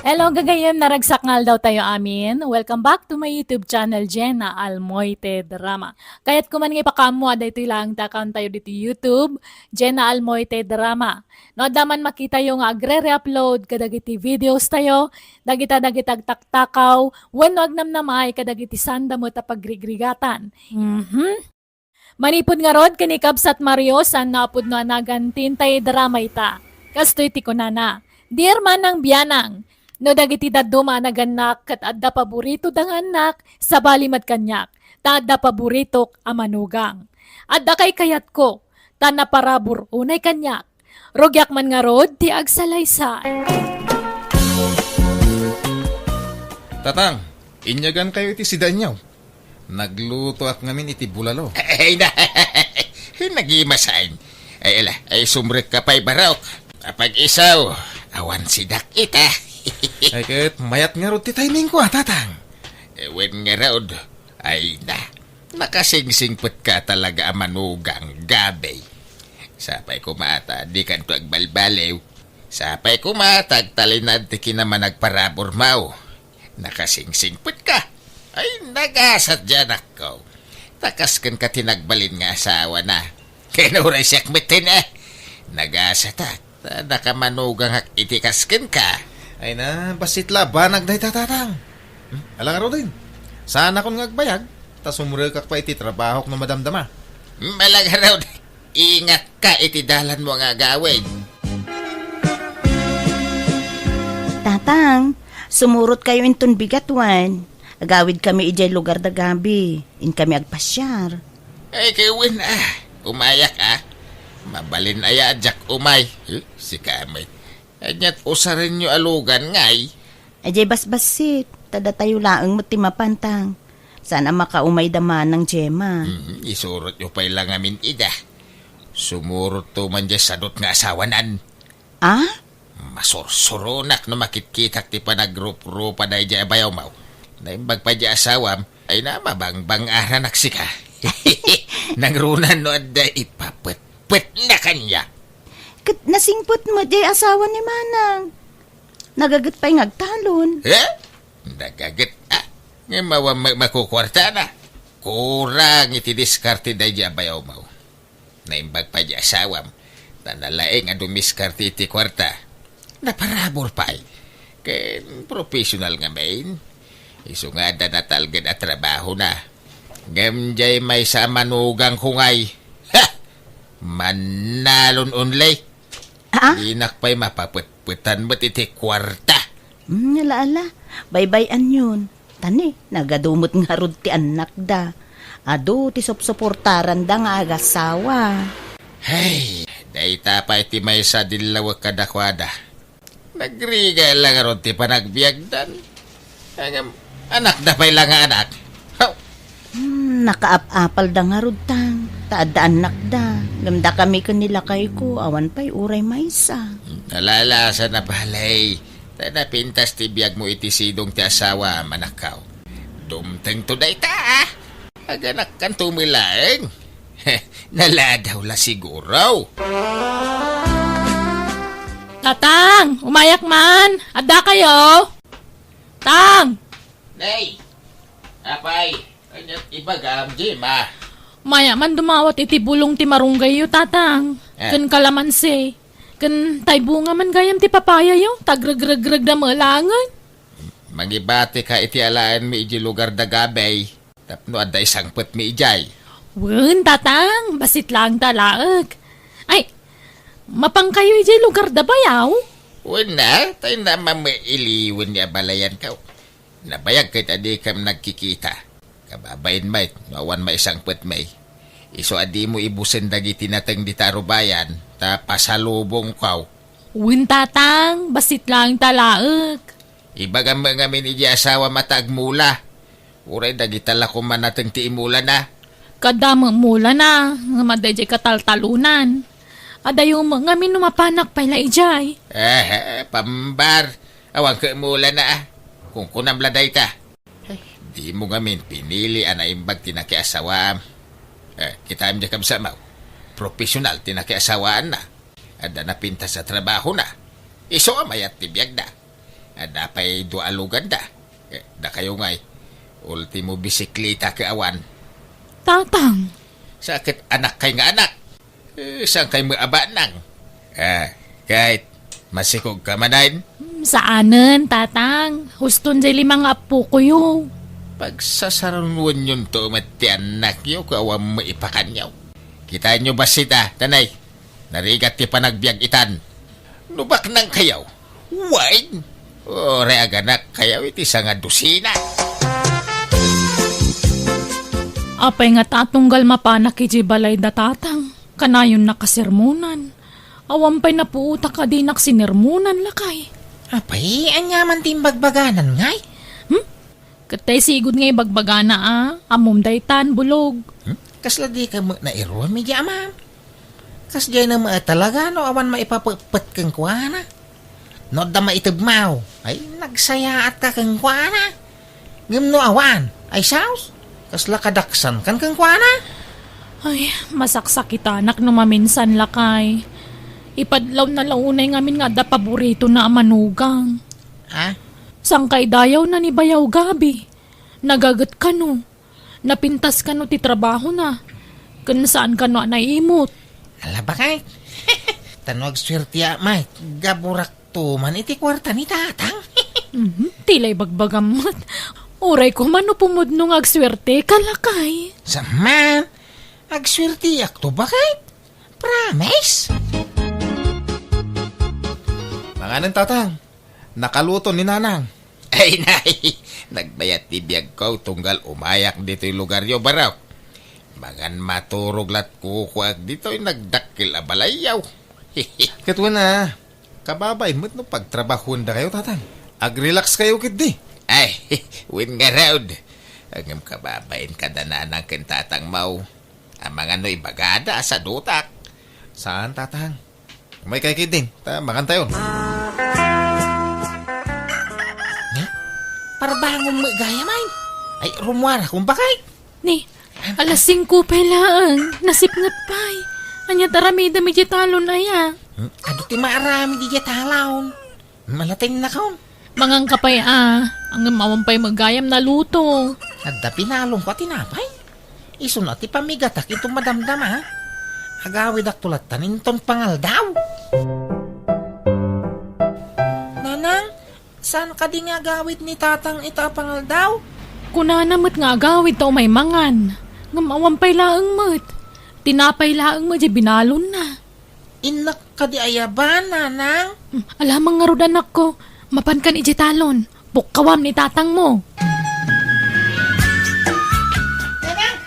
Hello, gagayem, naragsak ngal daw tayo amin. Welcome back to my YouTube channel, Jenna Almoite Drama. Kaya't kuman nga ipakamu, aday ito lang takon tayo dito YouTube, Jenna Almoite Drama. No, daman makita yung agre-re-upload, kadagiti videos tayo, dagita-dagitag taktakaw, when wag namnamay, kadagiti sanda mo tapagrigrigatan. Manipod nga rod, kanikabs at Mario, san napod na nagantin tayo drama ita. Kastoy ti kunana. Dear manang biyanang, no dagiti daddo managanak kat adda paborito dang anak sa balimat kanyak, ta adda paborito amanugang. Adda kay kayat ko, ta naparabor unay kanyak, rogyak man nga rod ti agsalaysay. Tatang, inyagan kayo iti si Danyaw. Nagluto ak ngamin iti bulalo. Ay na, nagimasain. Ay ala, ay sumrek ka pa'y barok. Kapag isaw, awan sidak ita. Ay kahit mayat nga rod ti timing ko tatang. Ewen nga raod, ay na, nakasingsingpot ka talaga amanugang gabay. Sapay kumata, di kanto agbalbalew. Sapay kumata, talinad ti kinaman nagparabor mau. Nakasingsingpot ka. Ay, nagasat dyan ako. Takas kan ka tinagbalin nga asawa na. Kinuray siyak mitin Nagasat nakamanugang hak itikaskin ka. Ay na, basit labanag dahi tatang. Alang araw din. Sana kon ngagbayag, ta sumurikak pa iti trabaho no madamdama. Malang araw, ingat ka itidalan mo nga gawin. Tatang, sumurot kayo inton bigatwan. Agawid kami ijay lugar da gabi. In kami agpasyar. Ay, kiwin umayak Mabalin aya jak umay. Si kamay. Anyat usarin nyo alugan ngay. Ajay basbasit. Tada tayo laang matimapantang. Sana makaumay daman ng Gemma. Isurot nyo pa'y lang amin ida. Sumurot to man dyan sadot nga asawanan. Masursurunak no makitkikak ti panagrup-rupa na dyan bayaw mau. Naimbag pa dyan asawam ay na mabangbang aranak sika. Nangrunan no adda ipapet na kanya. Kat nasingpot mo jay asawa ni Manang. Nagagat pa'y ngagtalon. Nagagat Nga makukwarta na. Kurang iti diskarte da dyan bayaw mau. Naimbag pa dyan asawam. Nanalaing nga dumiskarte iti kwarta. Naparabor pa'y. Ken professional nga main. Iso nga da natalgan at trabaho na. Ngamjay may sa manugang kungay. Manalon unlay. Inak pa'y mapaputputan mo't iti kwarta. Alaala, baybayan yun. Tani, nagadumot nga rod ti anak da. Ado, ti suportaran da nga agasawa. Hey, dayta pa iti may sa dilaw kadakwada. Nagriga lang rod ti panagbiagdan. Anak da pa'y lang anak. Nakaap-apal da nga rod tang. Taada anak da. Gamda kami kanila kay ko. Awan pa'y uray maysa. Nalalasa na balay. Pintas ti biyag mo iti sidong ti asawa manakaw. Dumteng to dayta Aganak kan tumilaeng. Naladaw la siguro. Tatang, umayak man. Adda kayo. Tang! Nay! Apay! Kanyat ibagam, Jima. Maya man dumawat iti bulong ti marunggay yo, tatang. Ken kalamansi. Ken tay bunga man gayam ti papaya yo. Tagrag-rag-rag da malangan. Magibati ka iti alaan mi iji lugar da gabay. Tapno adda isang put mi ijay. Wen, tatang. Basit lang talaag. Ay, mapang kayo iji lugar da bayaw? Wala, tayo naman may iliwan niya balayan ka. Nabayag kahit adi kam nagkikita. Kababayin may, nawan may isang put may. Iso adi mo ibusin dagiti natang ditaro bayan, ta pasalubong kaw. Wen, tatang. Basit lang talaag. Ibagam mga miniji asawa matagmula. Uray dagitala ko man natang tiimula na. Kadama mula na. Nga madayjay kataltalunan. Adayo mga minumapanak pala ijay. Pambar. Awang ka mula na Kung kunamladay ta. Di mo ngamin pinili anaimbag tinakiasawam. Kita am jakam samaw. Profesional tinakiasawaan na. Ada na pinta sa trabaho na. Iso amayat tibiyag na. Adapay dualugan da. Da kayo ngay. Ultimo bisikleta ka awan. Tatang, Sakit anak kay nga anak. Saan kay maaba nang? Kahit masikog ka manayin. saanen, tatang? Huston sa limang apo ko yun. Pagsasarunwan yun to mati anak yo kawam maipakanyaw. Kita nyo ba sita, tanay? Narigat ti panagbiag itan. Nubak nang kayaw. Wine. Ore aganak kayaw iti nga dusina. Apay nga tatunggal mapanak iji balay da tatang. Kanayon nakasermunan. Awampay na puuta ka di naksinirmunan lakay. Apay, anyaman timbagbaganan ngay. Katay sigod ngay bagbagana amom daytan bulog. Kasla di ka na iruan mi ama. Kas jay na talaga no awan maipapapet kang kuana. No da maitagmaw. Ay nagsaya at ka kang kuana. Ngim no awan. Ay saus. Kasla kadaksan kan kang kuana. Ay, masaksakitanak no maminsan lakay. Ipadlaw na launay ngamin nga da paborito na amanugang. Ha? Sangkay dayaw na ni bayaw gabi. Nagagat ka no. Napintas ka no ti trabaho na. Kan saan ka no naimot. Ala ba kay? Tanog swerte may. Gaburak to man iti kwarta ni tatang. Tilay bagbagamot. Uray ko man no pumudno ng agswerte kalakay. Saman, agswerte to ba kay? Promise? Manganan tatang, nakaluto ni nanang. Ay, nay, nagbayat ti biyag ko tunggal umayak dito yung lugar yo baraw. Magan maturog lat kukuag dito yung nagdakil abalayaw. Katwa na, kababay mo't no pagtrabahon da kayo tatang. Ag-relax kayo kit di. Ay, win nga raud. Ang kababain kada na ng kintatang mau. Ang mga no'y bagada sa dutak. Saan tatang? May kay kit din, makan tayo. Parabangong magaya man. Ay, rumwara kung bakay. Ni, alas 5 pelaan. Nasipngat pa'y. Anya taramida mi talon aya. Ado ti maarami di talaon. Malating na kaon. Mangang kapay ang mawampay magayam na luto. Adda pinalong ko tinapay. Iso na ti pamigatak itong madamdam ha. Agawid ak tulat taninton pangal daw. Nanang, saan ka di nga agawid ni tatang ita pangal daw? Kunanamot nga agawid tao may mangan. Ngamawampay laang mat. Tinapay laang mat, binalon na. Inak ka di ayaban, nanang. Alamang nga rodan ako. Mapan kan iji talon. Bukkawam ni tatang mo. Nanang!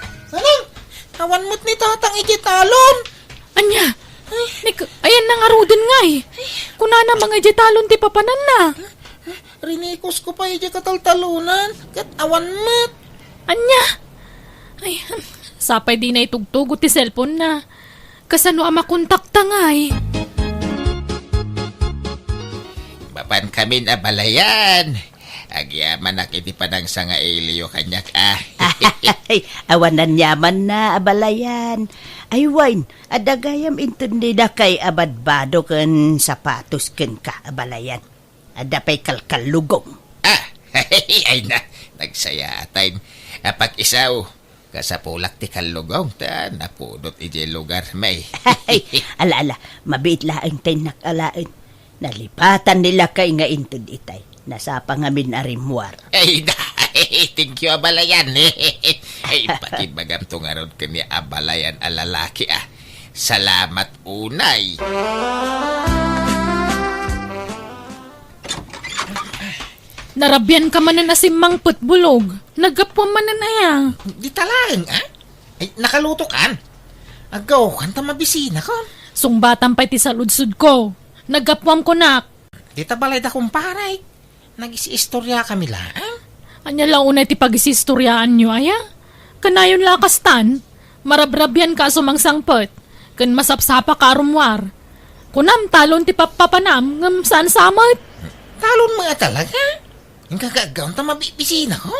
Awan mo't ni tatang igitalon. Anya? Ayan na nga rodin nga eh. Kunana mga iji talon ti papanan na. Rinikos ko pa iji kataltalunan. Kat awan mo't. Anya? Ay, sapay di na itugtugo ti cellphone na. Kasano ama kontakta nga eh. Bapan kami na balayan. Agyaman na kiti panang sa nga iliyo kanyak Ay, awanan yaman na abalayan. Ay, wine, adagayam intindi da kay abadbado ken sapatos ken ka abalayan. Adapay kalkalugong. Ay na, nagsaya tayo. Pag isaw, kasapulak ti kalugong ta, napudot iji lugar may. Ay, ala, mabit laang tayo nakalain. Nalipatan nila kay nga intindi itay. Nasa pangamin arimwar. Ay na, thank you abalayan. Ay, pati bagam tungarod kami abalayan alalaki Salamat unay. Narabyan ka man na nasimang putbulog. Nagapwa man na aya. Di talang Ay, nakaluto kan. Agaw, kanta mabisina ko. Sungbatan pa iti saludsud ko. Nagapwam ko nak. Di tabalay da kumparay. Nag-isistorya kami lang. Anya launay ti pag-isistoryaan nyo aya. Kanayon lakastan. Marabrabyan ka sumangsangpet. Kan masapsapa ka arumwar. Kunam talon ti papapanam ngam saan samot. Talon mga talaga. Yung kagagaw ta mabibisina ko.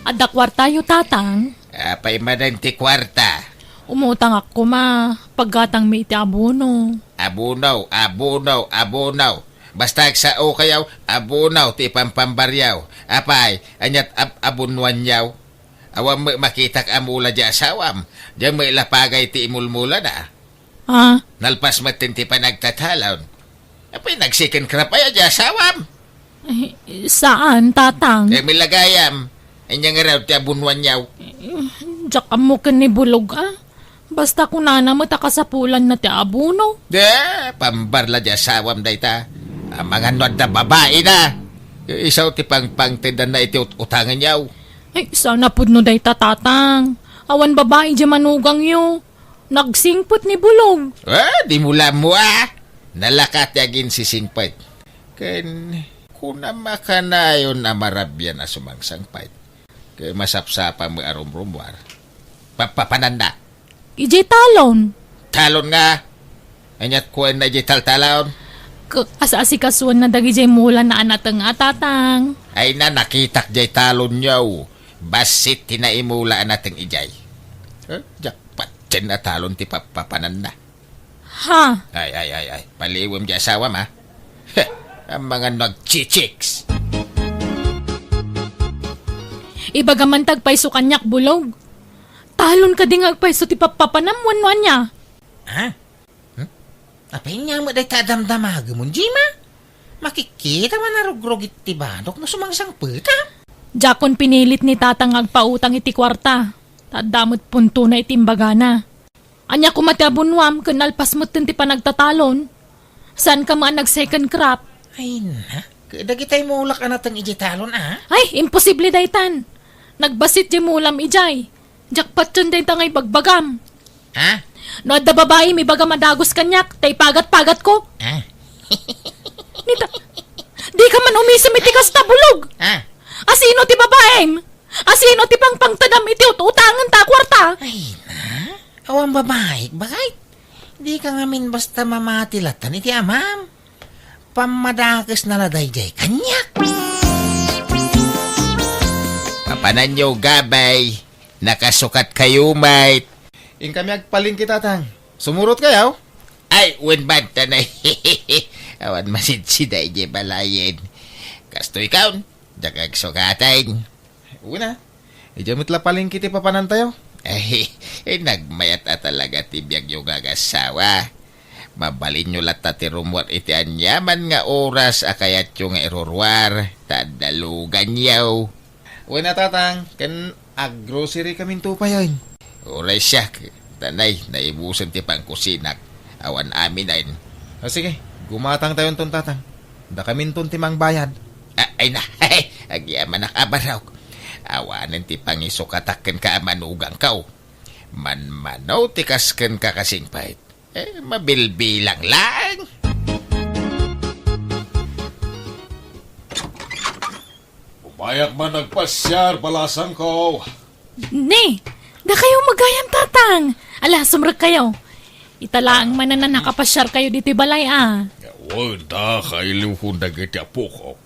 Adakwar tayo tatang. Apay manan ti kwarta. Umutang ako ma. Paggatang may iti abono. Abunaw, abunaw, abunaw. Basta sao kayaw, abunaw ti pampambaryaw. Apay, anyat abunwan yaw. Awam makitak amula di asawam. Diyan may lapagay ti imulmula na. Ah, Nalpas matin ti panagtatalaw. Apay, nagsikin krapaya di asawam. saan, tatang? Milagayam. Anya nga raw ti abunwan yaw. Diyak mo ka ni bulog, ah. Basta kung nana mo takasapulan na ti abuno. Pambarla di asawam dayta. Ang mga nod na babae na. Isaw ti pangtindan na iti utangan yaw. Ay, sana pud no day tatang. Awan babae di manugang yo. Nagsingpot ni bulog. Di mula mo Nalakat yagin si singpait. Ken, kuna makanayon na marabyan na sumangsangpait. Kaya masapsapa mo arumrumwar. Papananda. Ijay talon. Talon nga. Anyat kuwan na ijay talon. Kasasikasuan na dagi jay mula na anatang tatang. Ay na nakitak jay talon yaw. Basit tinaimula nating ijay. Jakpat dyan na talon ti papananda. Ha? Ay. Paliwam di asawam ha. Ang mga nagchichiks. Ibagaman tagpaiso kanyak bulog. Talon ka ding agpaiso ti papapanamwan niya. Ha? Apay nga mo day tadamdamaga mo, Jima? Makikita man na rugrogit ti banok no sumangsang puta. Jakon pinilit ni tatang agpautang iti kwarta. Tadamot punto na itimbagana. Anya kumatabunwam kanalpas mo ti panagtatalon. Saan ka man nag-second crop? Ay na, kadagitay mo ulak anatang ijitalon Ay, imposible daytan. Nagbasit di mulam ijay. Jakpat yun day tangay bagbagam. Ha? No, da babae may baga madagos kanyak, tay pagat-pagat ko. Nita, di ka man umisam iti kasta bulog. Asino ti babaeng? Asino ti pangpangtadam iti utangan ta kwarta? Ay na, awang babae, bakit? Di ka ngamin basta mamatilatan iti amam. Pamadakas na ladayjay kanyak. Papanan nyo, gabay. Nakasukat kayo, mate. In kami agpaling kitatang. Sumurot kayaw? Ay, winbad tanay. Awan masidsiday di balayin. Kasto ikaw, dakag sukatayin. Una. Ijamit la paling kiti papanan tayo. Ay, nagmayat talaga tibiyag yung agasawa. Mabalin nyo lata ti rumwar iti anyaman nga oras akayat yung erorwar. Tadalugan yaw. Una tatang, kan ag-grocery kami tupayan. Oray siya, tanay, naibusan ti pang kusinak. Awan amin ay. Sige, gumatang tayo ton tatang. Da kami ton timang bayad. Ay na, agyaman nakabaraw. Awanan ti pangisukataken ka manugang kaw. Manmanaw ti kasken ka kasingpait. Mabilbilang lang. Umayak man nagpasyar, balasan ko. Ne, da kayo magayam tatang. Ala, sumrag kayo. Italaang man na nakapasyar kayo dito balay Wala, kailiw kong nagiti apukok.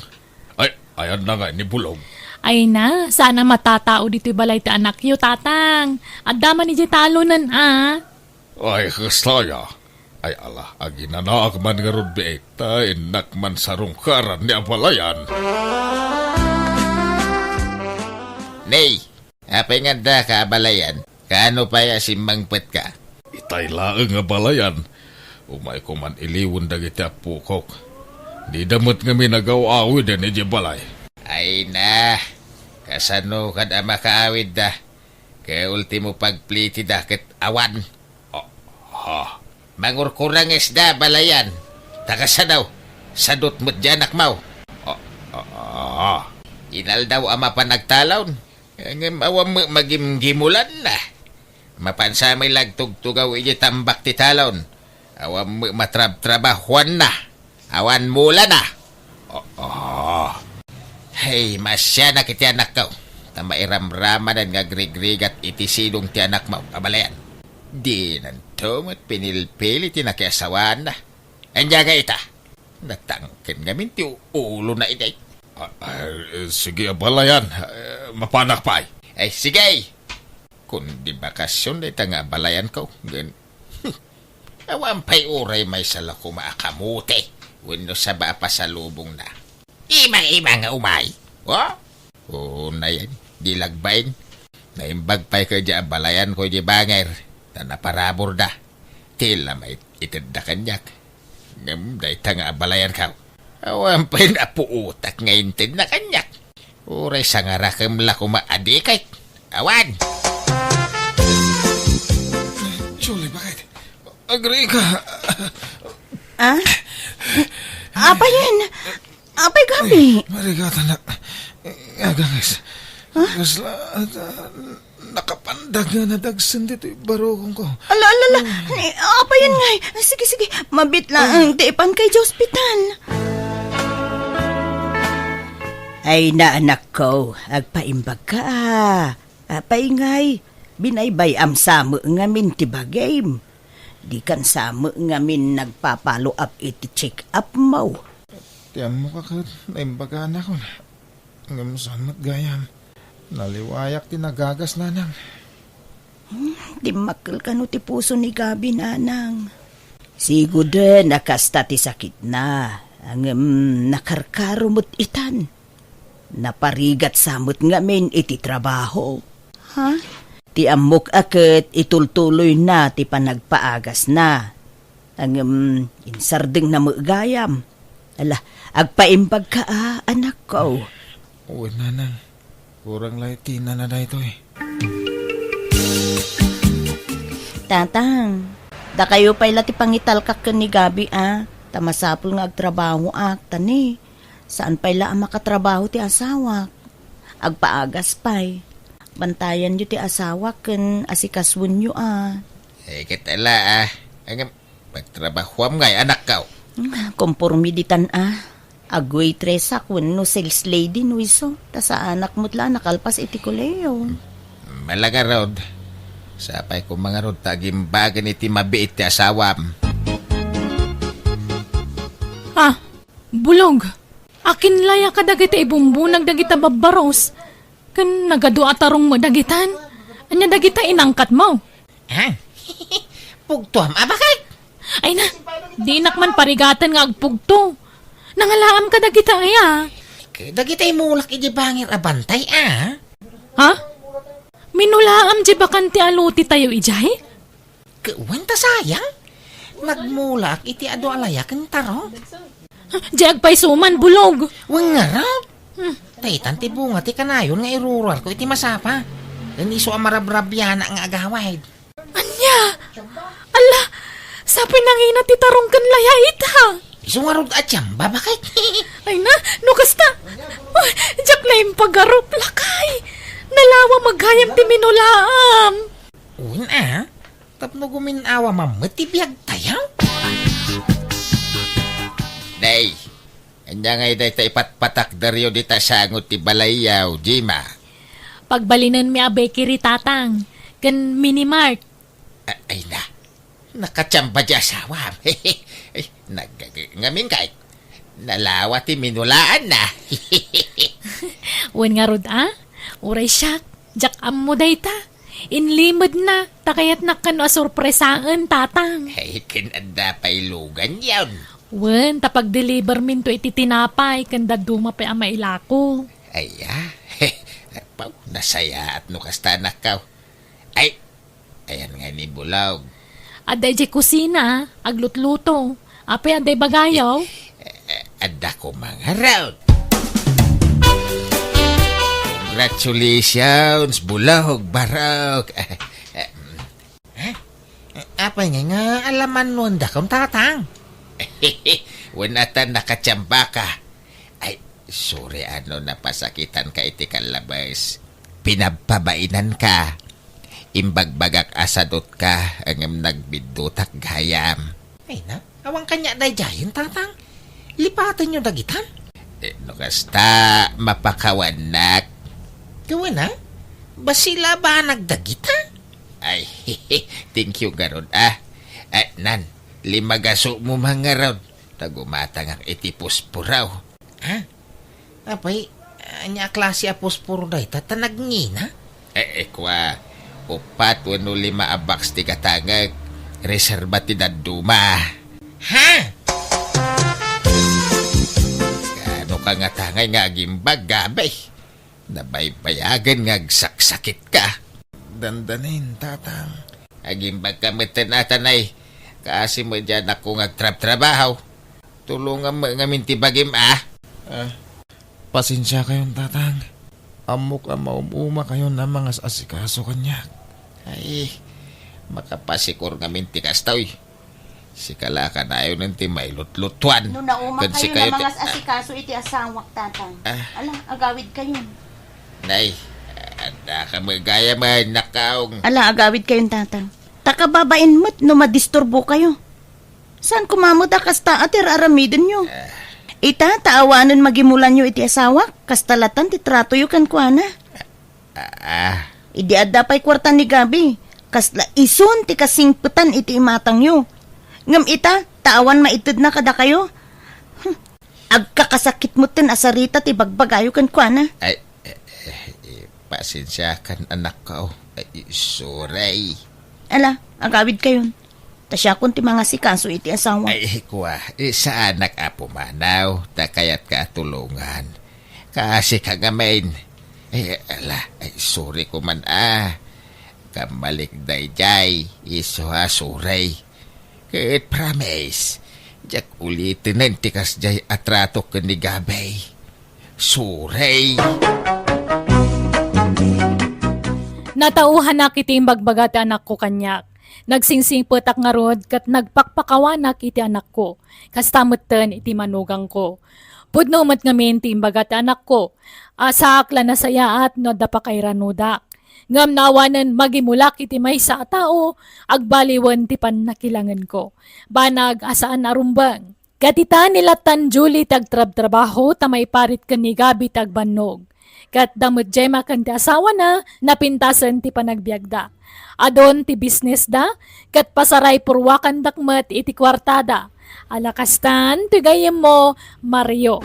Ay, ayan na nga ni Bulog. Ay na, sana matatao dito balay ti anak yo tatang. At daman ni talonan Ay, kastaya. Ay ala, aginanaak man nga rod beekta, inak man sarungkaran ni Abalayan. Nay, apay nga da ka balayan. Kaano pa ya simbangpet ka? Itay laeng nga balayan. Umay ko man iliwon dagiti apukok. Di damot nga minagaw-awid ni balay. Ay na, kasano kad makaawid da. Kaya ultimo pagpliti da ket awan. Ha? Mangurkurang isda balayan. Takasa daw, sadot mo't janak mau. Inal daw ama panagtalon. Ngem awam magimgimulan na. Mapansa may lagtugtugaw iji tambak ti talon. Awam matrab-trabahuan na. Awan mula na. Hey, masya na kiti anak ko. Tama iramramanan nga grigrigat iti silong ti anak mo, abalayan. Di nantom at pinilpili ti nakiasawan na. Anya nga ita. Natangkin ngamin ti ulo na iday. Sige, Abalayan. Mapanak pa ay. Ay, sige. Kung di bakasyon na ita nga balayan ko. Awan pa'y uray may sala ko maakamuti. Wano sa ba pa sa lubong na. Ima-ima nga umay. Oo na yan. Di lagbain. Naimbag pa'y ka dya balayan ko di banger. Na naparabor da. Tila may itid da kanyak. Ngam day tanga balayan ka. Awan pa'y napuutak ngayon tid na kanyak. Uray sa nga rakam la ko maadikay. Awan! Julie, bakit? Agree ka. Ah? Apa yan? Apay gabi? Marigata na. Agangis. Gasla, nakapandag nga na dagsan dito barokong ko. Ala. Apa yan ngay? Sige. Mabit lang. Tiipan kay sa ospital. Ay na anak ko. Agpaimbag ka Apay ngay. Binaybay am samo nga min tibagay. Di kan samo nga min nagpapalo up iti check up mo. Tiyan mo ka ka, naimbaga na ko na. Ngam saan gayam. Naliwayak tinagagas na nang. Di makal ka no ti puso ni Gabi nanang. Sigo din nakasta ti sakit na. Ang nakarkarumot itan. Naparigat samot nga min iti trabaho. Ha? Ti amok akit itultuloy na ti panagpaagas na. Ang insardeng na magayam. Ala, agpaimbag ka anak ko. Uy, nanang. Kurang laitina na ito eh. Tatang, da kayo pa'y lati pangital ka ni Gabi Tamasapol nga agtrabaho tani. Saan pa'y la makatrabaho ti asawa? Agpaagas pa'y. Bantayan nyo ti asawa ken asikaswon nyo Kitala Ang magtrabahuam ngay anak ka. Kompormiditan Agoy tresa kun no sales lady no iso. Ta sa anak mo't la nakalpas iti kuleo. Malaga rod. Sapay ko mga rod tagimbagan iti mabiit ti asawam. Bulog. Akin laya ka dagiti ibumbunag dagita babbaros. Kan nagadu atarong mo dagitan. Anya dagita inangkat mo. Pugtuam, bakit? Ay na, di man parigatan nga agpugto. Nangalaam ka dagita Dagitay mulak iti bangir abantay Ha? Minulaam di ba kanti aluti tayo ijay? Kuwan ta sayang. Nagmulak iti ado alayakan taro. Di agpay suman bulog. Wang nga raw. Taytan ti bunga ti kanayon nga irural ko iti masapa. Ganiso amarabrabyan ang agawad. Anya? Ala, sabi nangina ti tarong kan laya ita. Isungarod at siyamba, bakit? Ay na, nukasta. Diyak na yung pag-arup lakay. Nalawa maghayam ti minulaam. Uwin tapno guminawa mamatibiyag tayo. Day, anya ngay day ta ipatpatak daryo di ta sangot ti balayaw, Jima. Pagbalinan mi abe kiri tatang. Kan minimart. Ay na, nakachamba di asawa. Ngamin kay, nalawa ti minulaan na. Wen nga rod Uray siyak, jak am mo day ta. Inlimod na, takayat na kano asurpresaan tatang. Ay, kinanda pa ilugan yun. Wen, tapag-deliver min to iti tinapay, kanda duma pa ang mailako. Ay, Pau, nasaya at nukasta na ka. Ay, ayan nga ni Bulaw. Aday di kusina, aglutluto. Apay aday bagayaw. Ada ko mga raw. Congratulations, Bulog, Barok. Apay nga alaman nun da kong tatang. Wanatan nakachamba ka. Ay, sorry napasakitan ka iti kalabas. Pinababainan ka. Imbagbagak asadot ka ang nagbidutak gayam. Ay na, awang kanya day jayin tatang. Lipatan nyo dagitan. Nukasta, mapakawanak. Gawin basila ba nagdagita? Ay, thank you garod Nan, limagaso mo mga rod. Tagumatang ang itipos po raw. Apay, anya klase apos puro day tatanag ngina? Kwa, upat wano 5 abaks ti katangag. reserbatidad duma. Ha? Kano ka nga tangay nga agimbag, gabay? Nabaybayagan nga agsaksakit ka. Dandanin, tatang. Agimbag ka matanatanay. Kasi mo dyan ako ngagtrab-trabaho. Tulungan mo nga mintibagim Pasensya kayong tatang. Amok ang maumuma kayo na mga asikaso kanya. Ay, makapasikor nga mintikas taoy. Si kalaka na ayaw ng timay lutlutuan. No nauma Kansi kayo na kayo mga asikaso iti asawak tatang. Ah. Ala, agawid kayo. Nay, ada ka magaya man nakaong. Ala, agawid kayong tatang. Takababain mo't no madisturbo kayo. Saan kumamot kasta atir aramidin nyo? Ita, taawanan magimulan nyo iti asawa, kastalatan ti trato yu kan kuana. Idi adda pa'y kwarta ni Gabi, kasla isun ti kasingputan iti imatang nyo. Ngam ita, taawan maitid na kada kayo. Agkakasakit mo tin asarita ti bagbagayo kan kuana. Ay, pasensya kan anak ko. Ay, sorry. Ala, agawid kayon. Tasya kun ti mga sikaso iti asawa. Ay, kuwa, sa anak apo manaw, takayat ka tulungan. Kasi kagamain. Ay, ala, ay, sorry ko man Kamalik dayjay, iso sorry. Kahit promise, jak ulitin ng tikas jay atrato ka ni Gabay. Sorry. Natauhan na kiti bagbagat anak ko kanyak. Nagsingsing petak nga rod kat nagpakpakawanak iti anak ko. Kastamutan iti manugang ko. Pudno umat ngamin ti imbagat anak ko. Asaak na saya at no da pa kay ranudak. Ngam nawanan magimulak iti may sa tao. Agbaliwan ti panakilangan ko. Banag asaan arumbang. Katita nila tan Julie tagtrab-trabaho tamay parit ka ni Gabi tagbannog. Kat damot jay makan ti asawa na napintasan ti panagbiagda. Adon ti business da, kat pasaray purwakan dakmat iti kwartada. Alakastan, ti gayem mo, Mario.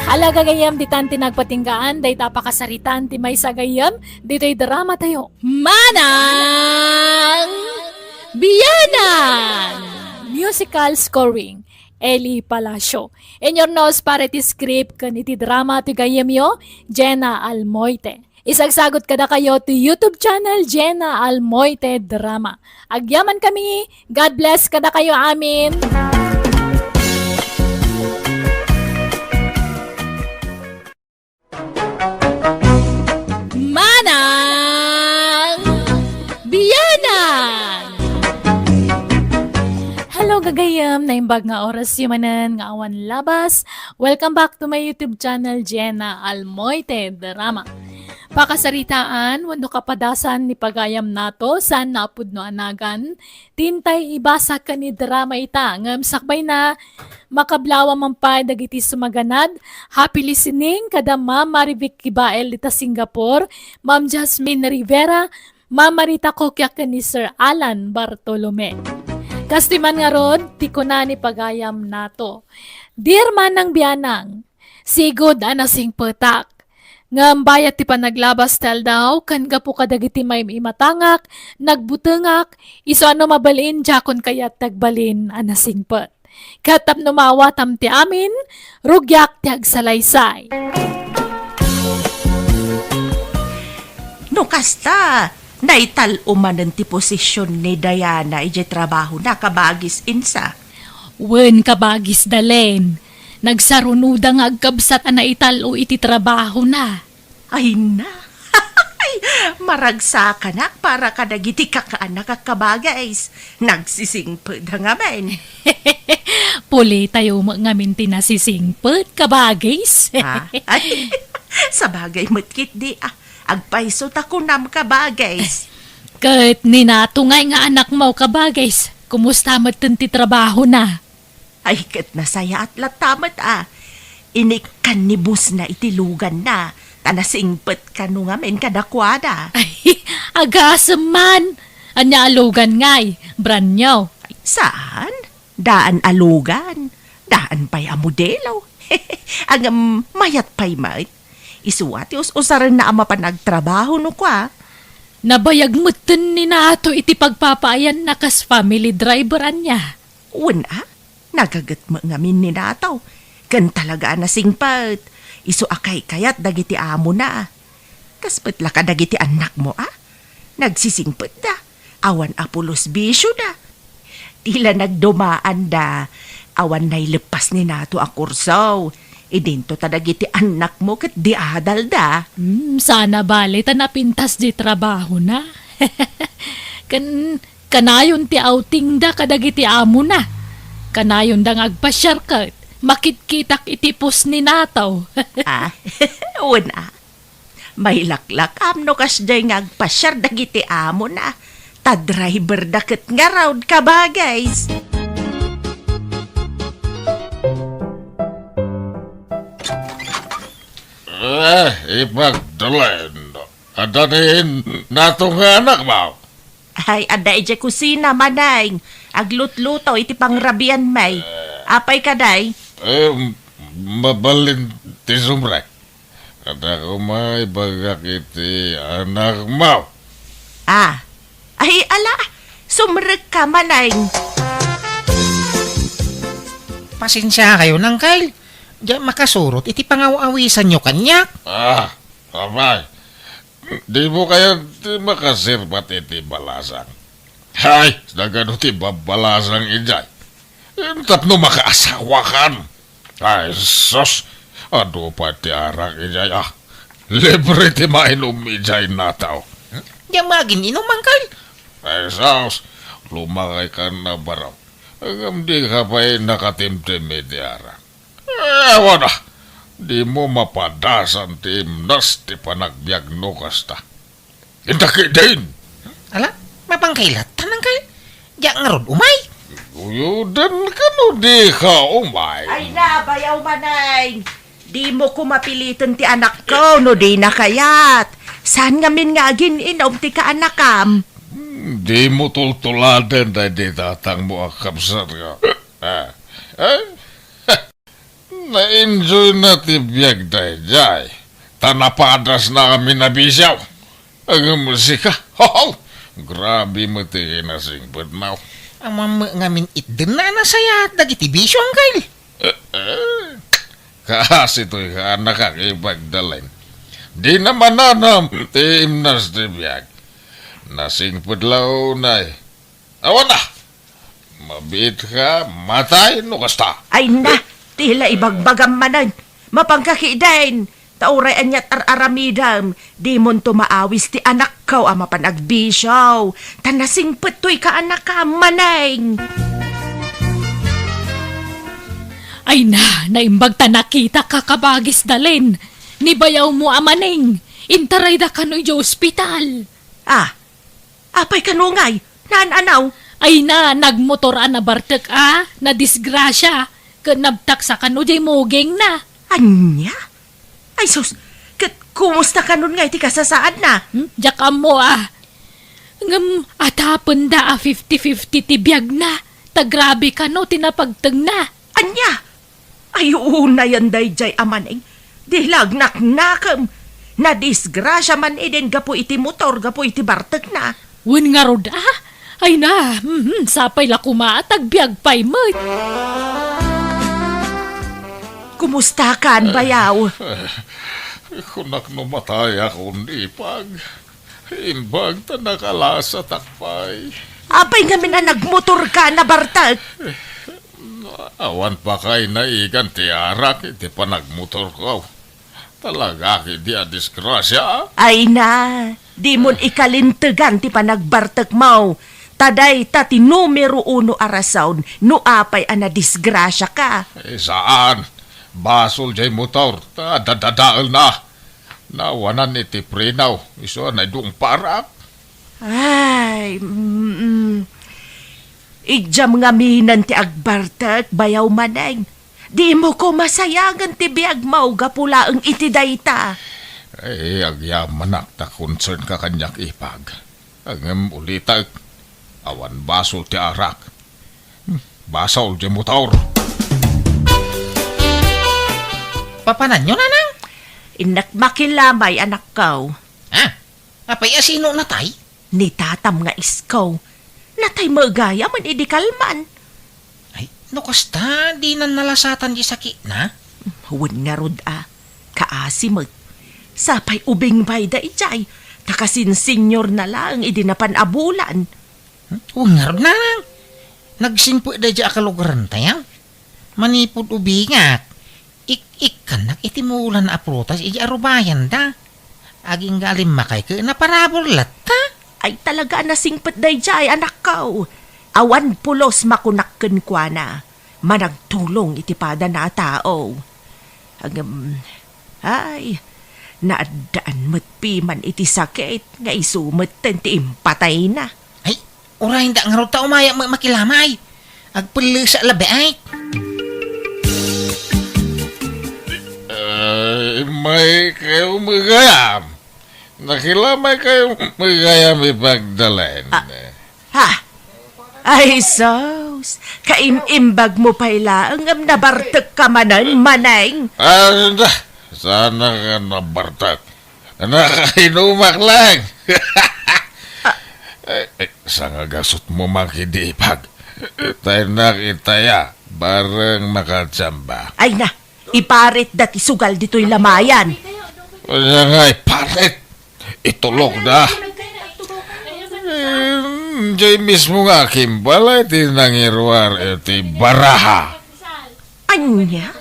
Halaga gayam di tan tinagpatinggaan, day tapakasaritan ti may sagayam, dito'y drama tayo. Manang Biyanan! Musical scoring. Eli Palacio. In your nose para ti script kan iti drama ti gayem yo, Jenna Almoite. Isagsagot kada kayo to YouTube channel Jenna Almoite Drama. Agyaman kami. God bless kada kayo amin. Manang Biyanan! Hello gagayam, naimbag nga oras yumanan nga awan labas. Welcome back to my YouTube channel Jenna Almoite Drama. Pakasaritaan, wano kapadasan ni pagayam nato, saan napud no anagan, tintay ibasa ka ni drama ita, ngam sakbay na, makablawa man pa dagiti sumaganad, happy listening, kada Ma'am Marivic Kibael dita Singapore, Ma'am Jasmine Rivera, Ma'am Marita Kokyak ni Sir Alan Bartolome. Kastiman nga rod, tiko na ni pagayam nato. Dear Manang Biyanang, sigod anasing petak, ngam bayat ti panaglabas tel daw, kan gapu kadagiti may imatangak, nagbutengak, iso ano mabalin, jakon kayat tagbalin, anasingpet. Katap numawatam ti amin, rugyak ti agsalaysay. No kasta, naital umanan ti posisyon ni Diana ije trabaho na kabagis insa. Wen kabagis dalen, nagsarunudang agkabsat na italo iti trabaho na. Ay na, maragsakan para kadagiti kakaanak kakabagais. Nagsisingped nga men. Puli tayo ngamin tinasisingpet kabagis. Ha? Ay, sa bagay matkit di agpaiso takunam kabagais. Kat ninatungay nga anak mo kabagis, kumusta matin ti trabaho na? Ay kat nasaya at latamat Inikan ni bus na itilugan na. Tanasingpet ka nung amin kadakwada. Ay, agasam man. Anya alugan ngay, branyaw. Saan? Daan alugan. Daan pa'y amodelo. Ang mayat pa'y mait. Isuati usaran na ama pa nagtrabaho no kwa. Nabayag mutin ni nato iti pagpapayan na kas family driveran niya. Una, nagagat mo ngamin ni nataw. Kan talaga na singpat. Isu akay kayat dagiti amo na. Kaspet la ka dagiti anak mo Nagsisingpet da. Awan apulos bisyo da. Tila nagdumaan da. Awan na'y lepas ni nato a kursaw. Idinto ta dagiti anak mo kat di adal da. Sana bali ta napintas di trabaho na. Kanayon ti outing da kadagiti amo na. Kanayon da ngagpasyar kat. Makitkitak itipos ni nataw. Una. May laklak amno kas day ngagpasyar dagiti amo na. Ta driver daket nga round ka ba, guys? Ipagdalen. Adanin natong anak mo. Ay, ada ije kusina manay. Aglut-lutaw iti pangrabian may. Apay ka day? Mabalin ti sumrek. Kada ko may bagak iti anak mo. Ay ala, sumrek ka manay. Pasensya kayo nang Kyle. Diyan makasurot, iti pangawawisan nyo kanyak. Abay. Di mo kayo di makasirbat iti balasang. Hay, nagano ti babalasang ijay. Tapno makaasawa kan. Ay, sos. Ano pa ti arak ijay Libre ti mainom ijay nataw. Diyan magin inuman Kyle. Ay, sos. Lumakay ka na baraw. Agam di ka pa'y nakatimtim iti arak. Ewan na. Di mo mapadasan ti imnas ti panagbiag no kasta. Indaki din. Ala, mapangkailat tanang Kyle. Diyan nga ron umay. Uyudan ka no di ka umay. Ay na, bayaw manay. Di mo ko mapilitan ti anak ko, no di na kayat. Saan nga min nga inom ti ka anakam? Di mo tultuladen na di tatang mo akapsat ka. Na-enjoy na ti biyag dayjay. Tanapadas na kami nabisaw. Ang musika. Ho! Grabe mo ti kinasingpad mo. Ang ngamin itden na nasaya dagiti bisyo ang Kyle. Kasi to'y anak ang ipagdalin. Di naman nanam ti imnas ti biyag. Nasingpad lao na Awan na! Mabit ka, matay, no kasta. Ay na, tila ibagbagam manan. Mapangkakidain. Tauray anyat aramidam. Di mon tumaawis ti anak ko ama panagbisyaw. Tanasing petoy ka anak ka manay. Ay na, naimbag ta nakita kakabagis dalin. Nibayaw mo amaning. Intaray da kano'y jo ospital. Apay kanungay. Naananaw. Ay na, nagmotoran na bartek na disgrasya. Kanabtak sa kano'y mogeng na. Anya? Ay sus, kumusta ka nun nga iti kasasaan na? Jakam mo Ngam atapon da 50-50 tibiyag na. Tagrabe ka no, tinapagtag na. Anya? Ay una yan dayjay amaning. Dilagnak nakam. Nadisgrasya man eden gapo iti motor, gapo iti bartek na. Wen nga rod Ay na, sapay la kumatag biyag pay mo't. Kumusta kan, bayaw? Kunak numatay akong ipag. Imbag ta nakalasa takpay. Apay nga mina nagmotor ka na bartek. Awan pa kay naigan ti arak, iti pa nagmotor ko. Talaga ki di disgrasya. Ay na, di mon ikalintegan ti panagbartek mo. Taday ti numero 1 arasaon, no apay ana disgrasya ka. Saan? Basol jay motor, dadadaal na. Nawanan iti prenaw, iso na doong parak. Ay, Idyam nga minan ti agbartek, bayaw manay. Di mo ko masayangan ti biag mau gapula ang iti dayta. Ay, agyamanak ta concern ka kanyak ipag. Ang ulitag, awan basol ti arak. Basol jay motor. Papanan nyo nanang? Inak makilamay anak ko. Apa Apay asino na tay? Ni tatam nga iskaw. Natay magaya man idikalman. Ay, no kasta, di na nalasatan di sakit na. Huwag nga rod kaasimag. Sapay ubing bay da ijay. Takasin senior na lang idinapan abulan. Huwag nga rin na. Nagsimpo da di akalugaran tayo. Manipod ubingat. Ik-kanak itimulan na aprutas iji arubayan da. Aging galim makay ka na parabol lata. Ay talaga na singpet day jay anak kao. Awan pulos makunakken kwa na. Managtulong itipada na tao. Ay, naadaan matpiman iti sakit nga isumet ti impatay na. Ay, uray da nga rin ta umaya makilamay. Agpuli sa labi ay. May kayo magayam. Nakilamay kayo magayam ipagdalain. Ha? Ay, sos. Kaimimbag mo pala ang nabartek ka manan, manay. Sana ka nabartak. Nakainumak lang. Sa nga gasot mo makidipag. Tayo nakitaya. Barang makatsamba. Ay na, iparit dati sugal dito'y lamayan. Kaya nga'y paret. Itulog na. Diyan mismo nga kimbala iti nangirwar iti baraha. Anya?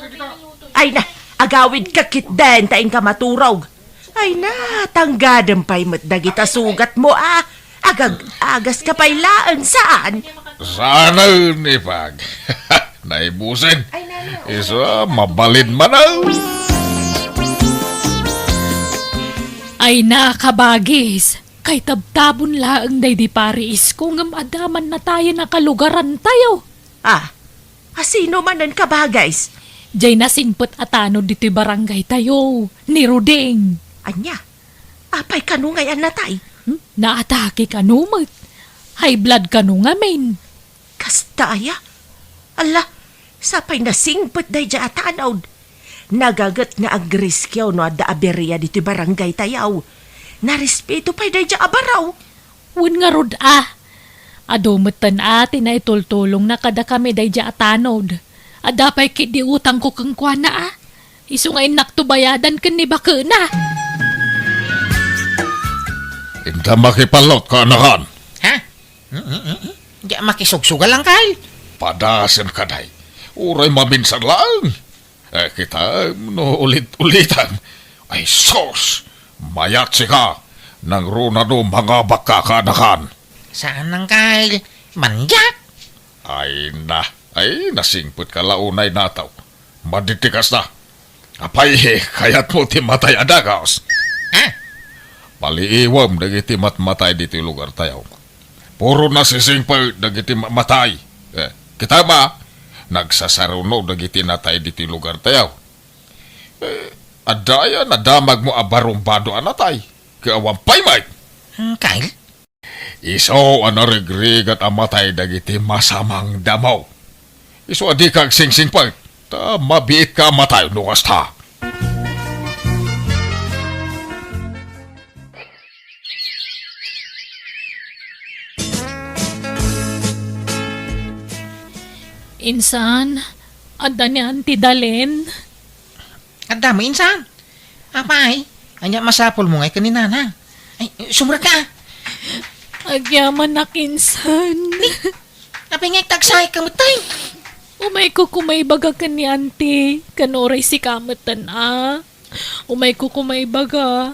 Ay na, agawid kakit den taing ka maturog. Ay na, tanggadan pa'y matdagita sugat mo agas ka pa'y laan saan? Sana ni pag. Naibusin. Isa mabalid manaw. Ay nakabagis. Kay tabtabon laang day di paris kung adaman na tayo na kalugaran tayo. Sino man ang kabagays? Jay nasingpot atano dito barangay tayo, ni Ruding. Anya, apay kanungayan na tay. Naatake ka numag. High blood ka nung amin. Kastaya? Ala, sapay nasingpot day dya atanaw. Nagagat nga agriskyaw no ada aberya dito barangay tayaw. Narespeto pa'y day dya abaraw. Wun nga rod Adumetan ati na itultulong na kada kami day dya atanod. Adapay kit di utang ko kang kwa na Isu nga inak to bayadan kan ni baka na. Inda makipalot ka anakan. Ha? Di makisugsugal lang kay. Padasan ka day. Uray maminsan lang. Kita no ulit-ulitan. Ay sos. Mayat ka. Nang runado mga baka ka anakan. Saan nang kay? Manjak. Ay nasingput ka launay nataw. Maditikas na. Apay, kayat mo ti matay adagaos. Ha? Paliiwam dagiti matmatay diti lugar tayo. Puro nasising pa dagiti matay. Kita ba? Nagsasaruno dagiti natay diti lugar tayo. Adaya nadamag mo abarumbado anatay. Kawampay may. Kyle? Iso anarigrig at amatay dagiti masamang damaw. Iso adi kag sing-sing pa. Ta mabiit ka matay nukas ta. Insan, anda ni Auntie Dalen. Ada mo insan. Apay? Anya masapol mo ngay kanina na. Ay, sumra ka. Agyaman na kinsan. Apay ngay tagsay kamatay. Umay ko kumay baga ka ni Auntie. Kanoray si kamatan Umay ko kumay baga.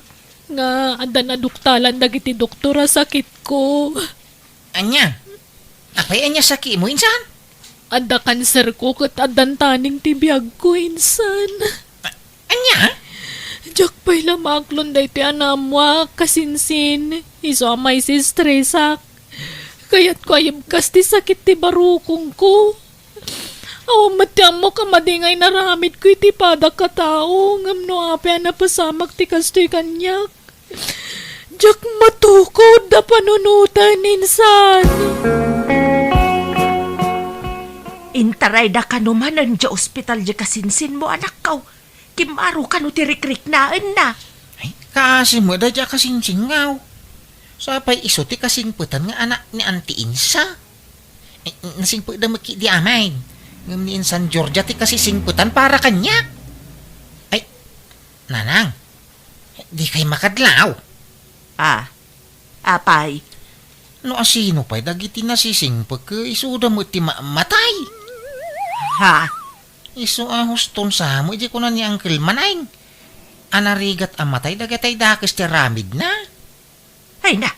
Nga anda na duktalan dagiti doktora sakit ko. Anya? Apay anya saki mo insan? Anda kanser ko kat adan taning tibiyag ko insan. Anya? Diyak pa'y lamaklon day ti anamwa kasinsin. Iso amay si stresak. Kaya't ko ayam kas ti sakit ti barukong ko. Matyam mo kamadingay naramid ko iti padak katao. Ngamno apya na pasamak ti kastoy kanyak. Diyak matukod da panunutan insan. Intaray da kanumanan dya ospital dya kasinsin mo anak kaw. Kimaro ka no tirikrik naan na. Ay, kasi mo da kasing singaw. Sapay iso ti kasingputan nga anak ni Auntie Insa. Nasingput da maki di amay. Ngam ni Insan Georgia ti kasisingputan para kanya. Ay, nanang, di kay makadlaw. Apay. No asino pa'y dagiti nasisingput ka isuda mo ti matay. Ha? Isu ahuston sa mo, di ko na ni Uncle Manay. Anarigat amatay, dagatay dakis ti ramid na. Ay na.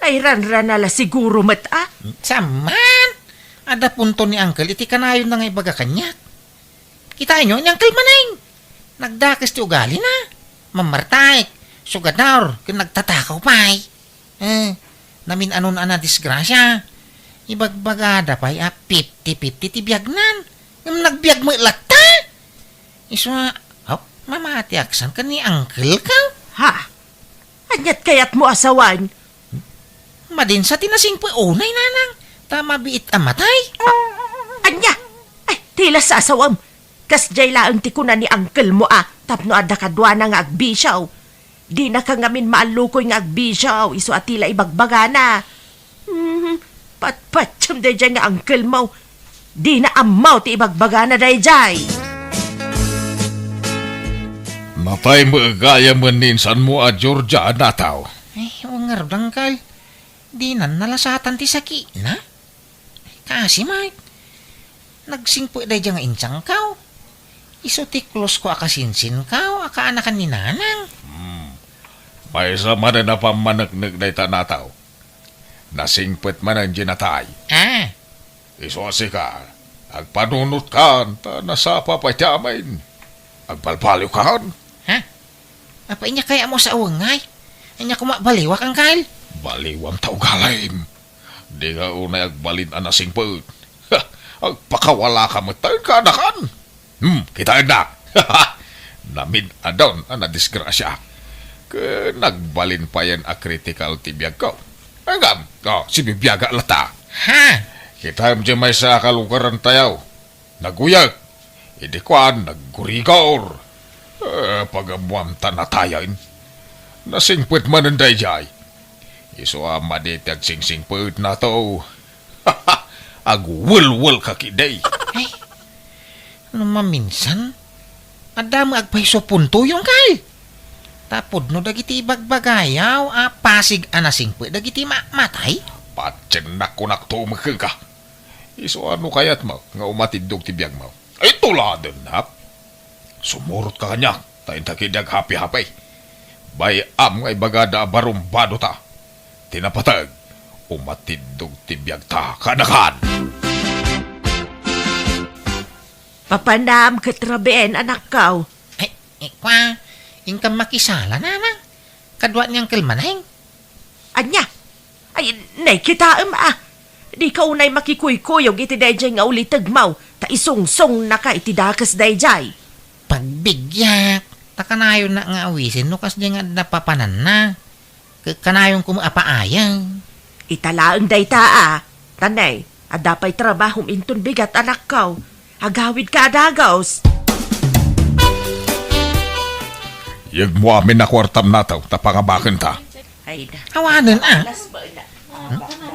Ay ran nala siguro mata. Saman! Ada punto ni Uncle, iti kanayon na nga ibaga kanyak. Kita nyo, ni Uncle Manay. Nagdakis ti ugali na. Mamartay, sugador, kung nagtatakaw pa'y. Namin anon ana disgrasya. Ibagbagada pa'y 50-50 ti biyagnan. Yung nagbiag mo ilata. Iswa, mamati aksan ka ni Uncle ka. Ha? Anyat kayat mo asawan? Madin sa tinasing po unay nanang. Tama biit amatay. Anya? Ay, tila sa asawam. Kas jay laang tikunan ni Uncle mo tapno ada kadwa na nga agbisyaw. Di na ka ngamin maalukoy nga agbisyaw. Iso atila ibagbagana. Patpatsam day jay nga Uncle mo. Di na amaw ti ibagbagana day jay. Matay mo gaya maninsan mo Georgia nataw. Ay, wangar dangkal. Di na nalasatan ti sakit na. Kasi Mike, nagsingpo day nga insang kaw. Iso ti close ko akasinsin kaw, akaanakan ni nanang. May sama na napamanagnag na itanataw. Nasingpet man ang ginatay. Isosi ka, agpanunot ka, ta nasapa pa tiyamain. Agbalbaliw ka. Ha? Apa inya kaya mo sa uwangay? Inya kumabaliwak ang kail? Baliwang tao galim. Di nga unay agbalin ang nasingpet. Agpakawala ka matay ka anakan. Kita na. Namin adon ang nadisgrasya. Nagbalin pa yan a critical tibiyag ko. Agam, si bibiyaga lata. Ha? Kita mo may sa kalugaran tayaw. Naguyag. Idikwan, naggurigor. Pagamuam tanatayan. Nasingpit man ang dayjay. Iso amadit ag singsingpit na to. Agwul-wul kakiday. Ay, ano maminsan? Adama agpaiso punto yung kay. Tapod no dagiti bagbagayaw, pasig anasingpit dagiti matay. Patsen na kunak to ka. Iso ano kayat mo, nga umatidog tibiyag mo. Ay tuladen hap. Sumurot ka kanya, tayo takidag hapi-hapay. Bay am ngay bagada barumbado ta. Tinapatag, umatidog tibiyag ta kanakan. Papanam katrabeen anak kaw. Ay, kwa, ingkam makisala nanang. Kadwa niyang kilmanahing. Anya? Ay, nay kita Di ka unay makikuy-kuyog iti dayjay nga ulitag mau. Ta isong-song na ka iti dakas dayjay. Pagbigyak. Takanayon na nga awisin no kas nga napapanan na. Kanayon kumapaayang. Italaang dayta Tanay, adapay trabahong inton bigat anak kaw. Agawid ka adagaws. Yag mo amin na kwartam nataw, tapangabakan ta. Ay na. Awanan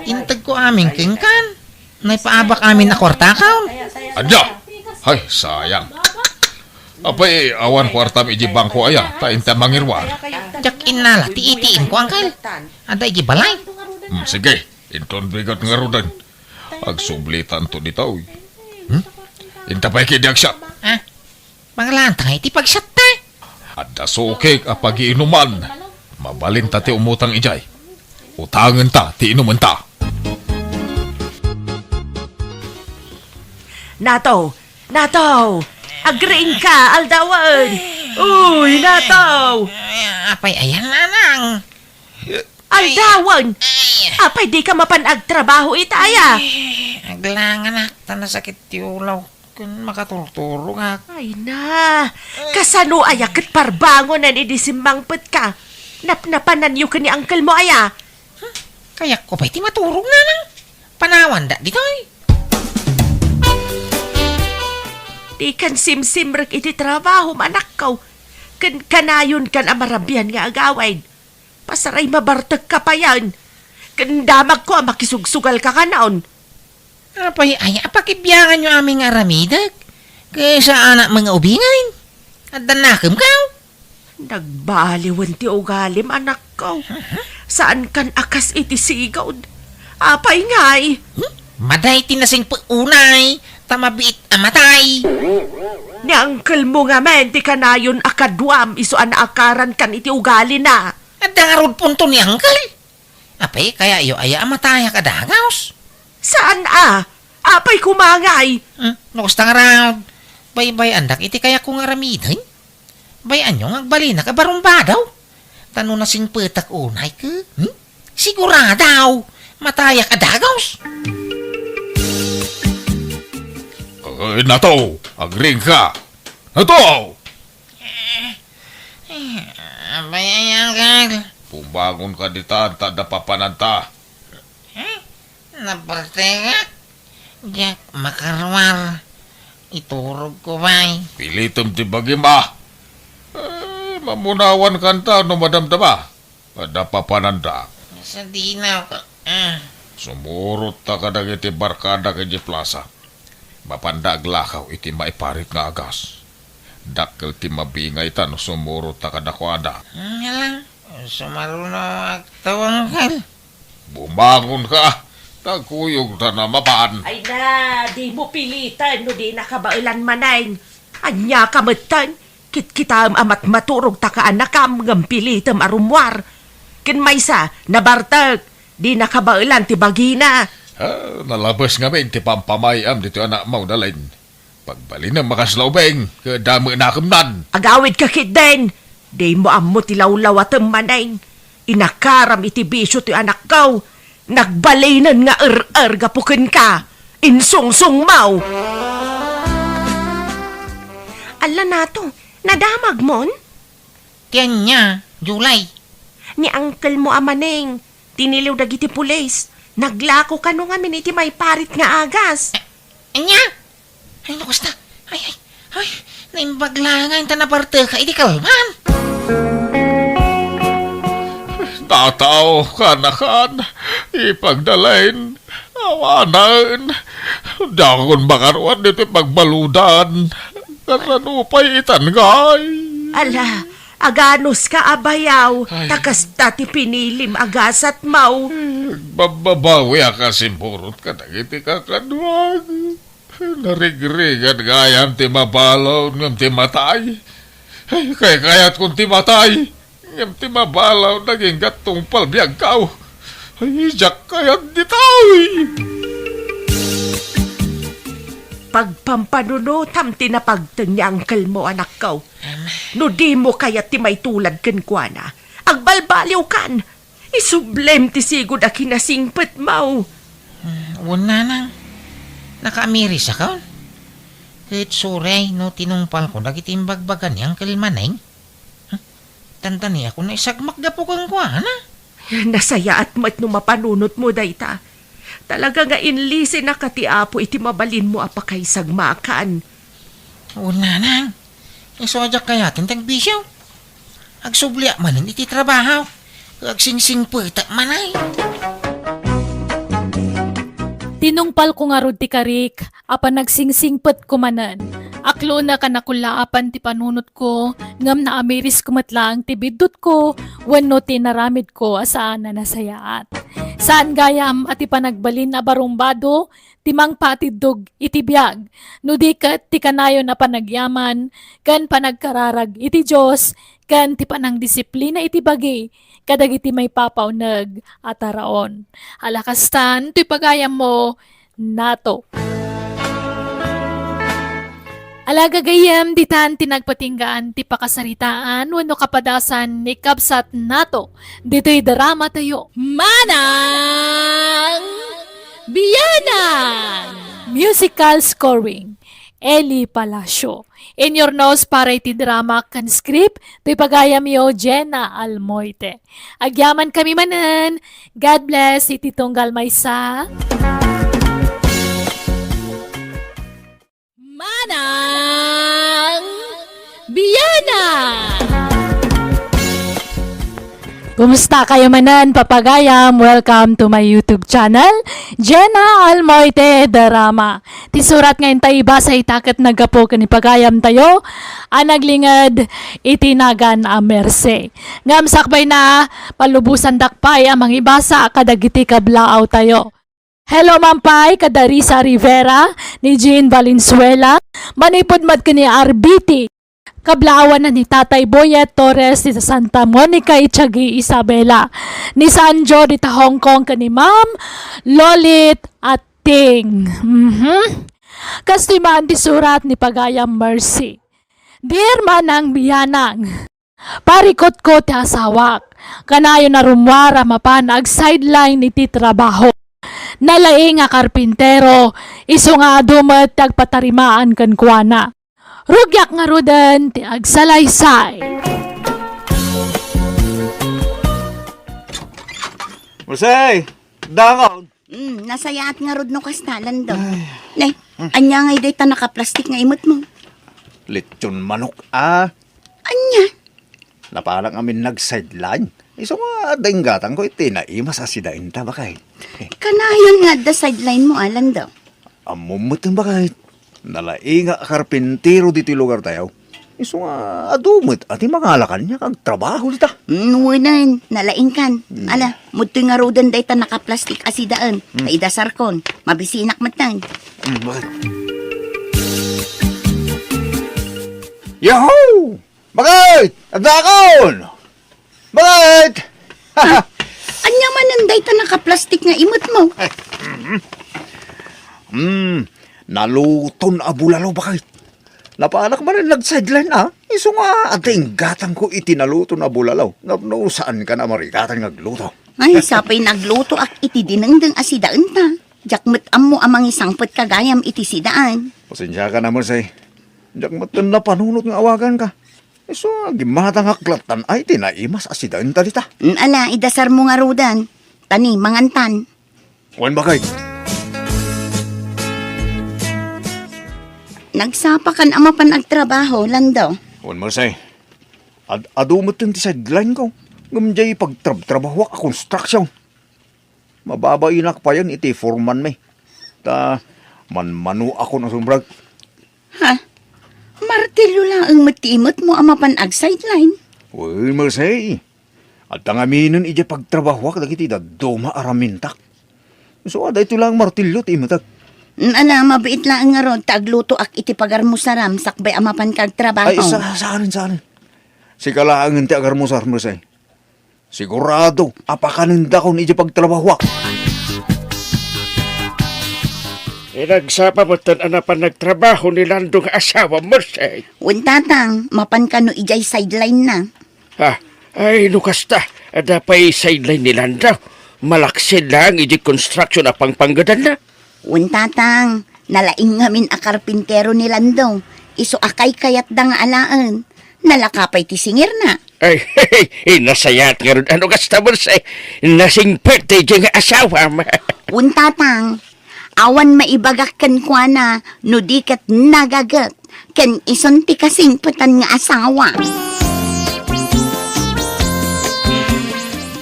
Intag ko aming kingkan. Naipaabak amin na kwartakaw. Adya! Ay, sayang. Apay, awan kwartam iji bangko aya, tainta mangirwar. Jak inala, tiitiin ko angkal. Ada iji balay. Sige, inton bigat nga rudan. Agsublitan to ditaw. Inta pa'y kidiag siya. Mangalantay, ti pagsat ta. Adda sukik a pag-iinuman. Mabalin ta ti umutang ijay. Utangan ta, ti inuman ta. Nataw! Agreeing ka, aldawan! Uy, Nataw! Apay, ayan nanang. Aldawan! Apay, di ka mapanag-trabaho itaya. Aglangan na, tanasakit tiulaw. Kung makatulturo nga. Ay na, kasano ayakit parbangon na idisimbangpet ka. Napnapanan yu ka ni uncle mo aya. Kaya ko pa'y timaturog nanang. Panawan da ditoy. Di kan simsimrek iti trabaho manak kaw. Kanayon kan amarabyan nga agawain. Pasaray mabartag ka pa yan. Kandamag ko makisugsugal ka naon. Apay ay apakibyangan nyo aming aramidag. Kaysa anak mga ubingay. At danakam ka. Nagbaliwan ti ugalim, anak ko. Saan kan akas iti sigaw? Apay ngay. Maday tinasing unay. Tamabiit amatay. Ni angkel mo nga men, di ka na yun akadwam, iso akaran kan iti ugali na. At dangarod punto ni Uncle. Apay kaya iyo ay amataya ka dagaws. Saan Apay kumangay. Nakusta nga raw. Bay andak iti kaya kong aramiday. Bay anyo agbali na kabarumba daw. Tano na sing petak unay ka. Siguradaw. Mataya ka dagaws. Nato, agring ka. Nato! Bay ay Uncle. Pumbangon ka di tanta da papananta. Naparte nga. Jack makarwar. Iturog ko bay. Pilitom ti bagima. Mamunawan kanta no madamdama. Kada papananda. Sa dinaw ka. Sumurot ta ka iti barkada ka di plaza. Mapandag lakaw iti maiparit nga agas. Dakkel ti mabingay ta no sumurot ta kadakwada. Lang. Sumaruno agtawang kal. Bumangon ka. Tagkuyog ta na mapaan. Ay na, di mo pilitan, no di nakabailan manay. Anya kamatan, kit-kitam amat maturog ta ka anakam ngam pilitam arumwar. Kin maysa, nabartag, di nakabailan ti bagina. Nalabas nga men ti pampamayam dito anak mo dalin. Pagbali na makaslaubeng, kadami na kamnan. Agawid ka kit den, di mo amo ti lawlaw at manay. Inakaram iti bisyo ti anak ko. Nagbalinan nga gapukin ka. Insungsung mau. Ala nato, nadamag mon? Tiyan niya, July. Ni uncle mo amaneng. Tiniliw dagiti pulis. Naglako ka nung amin iti may parit nga agas. Anya? Ay, nakusta. Ay, naimbaglangan ta na parte ka, idi kalman. Tataw, kanakan, ipagdalain, awanan, dakon makaruan dito pagbaludan, karanupay itangay. Ala, aganos ka abayaw, Ay. takas dati pinilim agasat mau. Bababawi ka simpurot ka nagiti kakadwag. Narigrigan gayam ti mabalaw ngam ti matay. Ay, kayat kung ti matay. Ngam ti mabalaw naging gatong palbiag kao. Ay, jak kayat ditaw. Pagpampanunutam tinapagtang niya angkel mo anak ko. No di mo kaya ti may tulad kan kwa na. Agbalbaliw kan. Isublem ti sigod a kinasingpet mau. Una nang. Nakaamiris ka. Kahit suray, no tinungpal ko, nagitimbagbagan niyang kalmaneng. Tanda niya ako na isagmak gapo kang kuha na. Nasaya at mat no mapanunot mo dayta. Talaga nga inlisi na katiapo iti mabalin mo apakay sagmakan. Una nang. Isojak kaya tintang bisyo. Agsubli manin iti trabaho. Agsingsing po itak manay. Tinungpal ko nga rod ti karik, apan nagsingsingpet ko manan. Aklo na kanakula apan ti panunot ko, ngam na amiris kumatlang ti bidot ko, wano ti naramid ko asaan na nasayaat. Saan gayam at ipanagbalin na barumbado, timang patidog iti biyag, no di kat ti kanayo na panagyaman, kan panagkararag iti Diyos, kan ti panang disiplina iti bagi, kadag iti may papaw nag ataraon. Alakastan, ti pagayam mo, nato. Alaga gayam, ditan tinagpatinggaan ti pakasaritaan, wano kapadasan ni Kabsat nato. Dito'y drama tayo. Manang Biyanan! Musical scoring. Eli Palacio. In your nose para iti drama kan script, to'y pagayam yo Jenna Almoite. Agyaman kami manan. God bless iti tunggal maysa. Manang Biyanan! Kumusta kayo manan, papagayam? Welcome to my YouTube channel, Jenna Almoite Drama. Tisurat ngayon tayo iba sa itakat nagapo ni pagayam tayo, naglingad itinagan a merse. Ngam sakbay na palubusan dakpay amang ibasa kadagiti kablaaw tayo. Hello Mampay, kada Risa Rivera, ni Jean Valenzuela, manipod mad ka ni RBT. Kablaawan na ni Tatay Boyet Torres ni Santa Monica Itchagi Isabela, ni Sanjo di ta Hong Kong ka ni Ma'am Lolit at Ting. Kastimaan ti surat ni Pagayam Mercy. Dear manang biyanang, parikot ko ti asawak, kanayo na rumwara mapanag sideline iti trabaho. Nalaing nga karpintero, iso nga dumat tagpatarimaan kan kuana. Rugyak nga rudan ti agsalaysay. Masay! Dangaw! Nasayaat nga rod no kastalan daw. Nay, anya nga iday ta nakaplastik nga imot mo. Lechon manok, Anya? Napalang amin nag-sideline. Iso nga dainggatang ko iti naimas asidain ta bakay. Kanayon nga da sideline mo alan daw. Amumot ang bakay. Nalaing nga karpintero dito lugar tayo. Iso nga adumot at imangalakan niya kag trabaho dita. Nuwanan, nalaing kan. Ala, mutoy nga rodan day ta nakaplastik asidaan. Kaidasarkon, mabisinak matan. Bakit? Yahoo! Bakit? Adakon! Bakit? Anya manan day ta nakaplastik nga imot mo. Naluton abulalo bakit? Napaanak man rin nag-sideline Iso nga ating gatang ko itinaluton abulalaw. No, saan ka na marikatan nagluto? Ay, sapay nagluto ak iti dinengdeng asidaan ta. Jakmet mo amang isangpet kagayam iti sidaan. Pasensya ka naman say. Diyak matan na panunot ng awagan ka. Iso nga gimatang aklatan ay tinaimas asidaan talita. Ala, idasar mo nga rodan. Tani, mangantan. Wan bakit? Nagsapakan ama pan agtrabaho, landaw. Wan marsay. Adumot yung ti sideline ko. Ngamjay pagtrabaho ka construction. Mababainak pa yan iti foreman may. Ta manmanu ako na sumbrag. Ha? Martilyo lang ang matimot mo ama pan ag sideline. Uy, marsay. At ang aminin ija pagtrabaho ka dagiti da doma aramintak. So ada ito lang martilyo ti imatag. Ala, mabait lang nga ron, tagluto ak iti pagar mo saram, sakbay ama pan kag trabaho. Ay, saan. Si kalaangin ti agar mo sa marsay. Sigurado, apakaninda ko ni ija pagtrabaho. Nagsapa mo anapan nagtrabaho ni Lando nga asawa mo say. Untatang, mapan ka no ijay sideline na. Ay, nukasta. Adapay sideline ni Lando. Malaksin lang iji construction na pangpanggadan na. Untatang, nalaing ngamin a karpintero ni Lando. Iso akay kayat dang alaan. Nalakapay ti singir na. Ay, nasayat nga rin. Ano kasta mo say? Nasingpet tayo nga asawa mo. Untatang, awan maibagak kan kwa na, no di kat nagagat. Ken ison ti kasing patan nga asawa.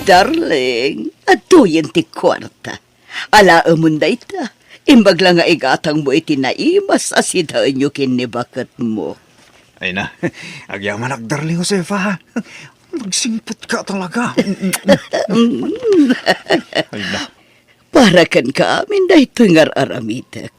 Darling, atuyen ti kwarta. Ala amunday ta. Imbag lang nga igatang mo iti naimas asidaan nyo kinibakat mo. Ay na, agyaman ak darling Josefa ha. Magsingpot ka talaga. Ay na. Para kan ka amin dahi tungar aramitek.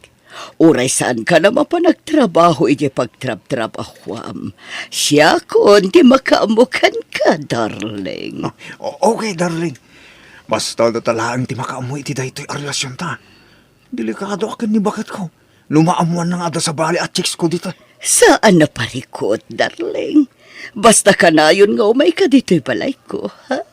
Uray saan ka na mapanagtrabaho iti pagtrab-trabahwam. Siya kon di makaamukan ka, darling. Okay, darling. Basta datalaan ti makaamoy iti daytoy a relasyon ta. Delikado akin ni bakat ko. Lumaamuan na nga da sa bali at chicks ko dito. Saan na parikot, darling? Basta ka na yun nga umay ka dito'y balay ko, ha?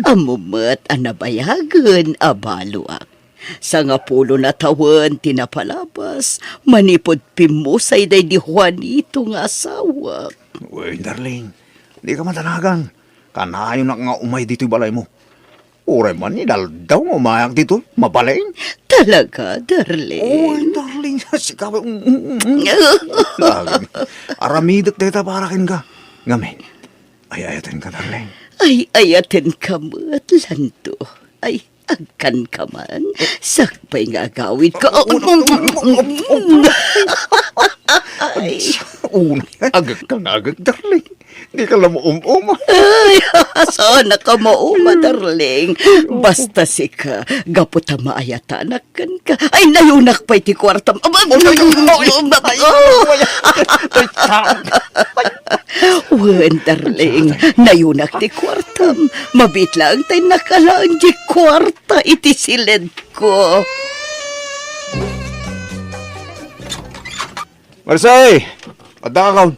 Amumat anabayagan, abaluak. Sa nga pulo na tawan, tinapalabas, manipod pimusay day di Juanito nga asawa. Uy, darling. Di ka matanagan. Kanayon na nga umay dito'y balay mo. Uray man ni daw umayak dito. Mabalain. Talaga, darling? Uy, darling. Sikaw. Aramidat dito para kin ka. Ngamin. Ay, ayatan ka, darling. Ay, ayatin ka mo't lanto. Ay, agkan ka man. Sakpay nga gawid ka. Ay, Agad ka na agad, darling. Di ka lang mo ay, sana ka mauma, darling. Basta si ka, gapot ta maayatanak ka. Ay, nayunak pa iti kwartam. Wen, darling, nayunak ti kwartam. Mabit lang tayo nakalaan di kwarta iti silid ko. Marsay! Adda ka kaon.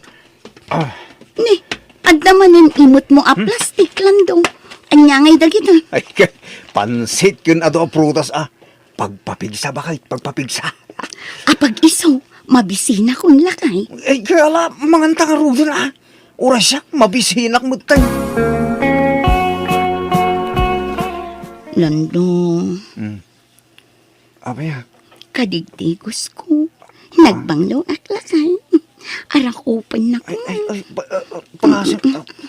Ni, adda manin imot mo a plastic landong. Anya ngay dagito. Ay, pansit yun ato ang prutas Pagpapigsa ba kahit pagpapigsa? Apag iso, mabisina kung lakay. Ay, kaya ala, mangantang arudo na Oras siya, mabisinak mo tayo. Landong, Abaya, kadigdigos ko. Nagbanglo ak lakay. Arak open na ko.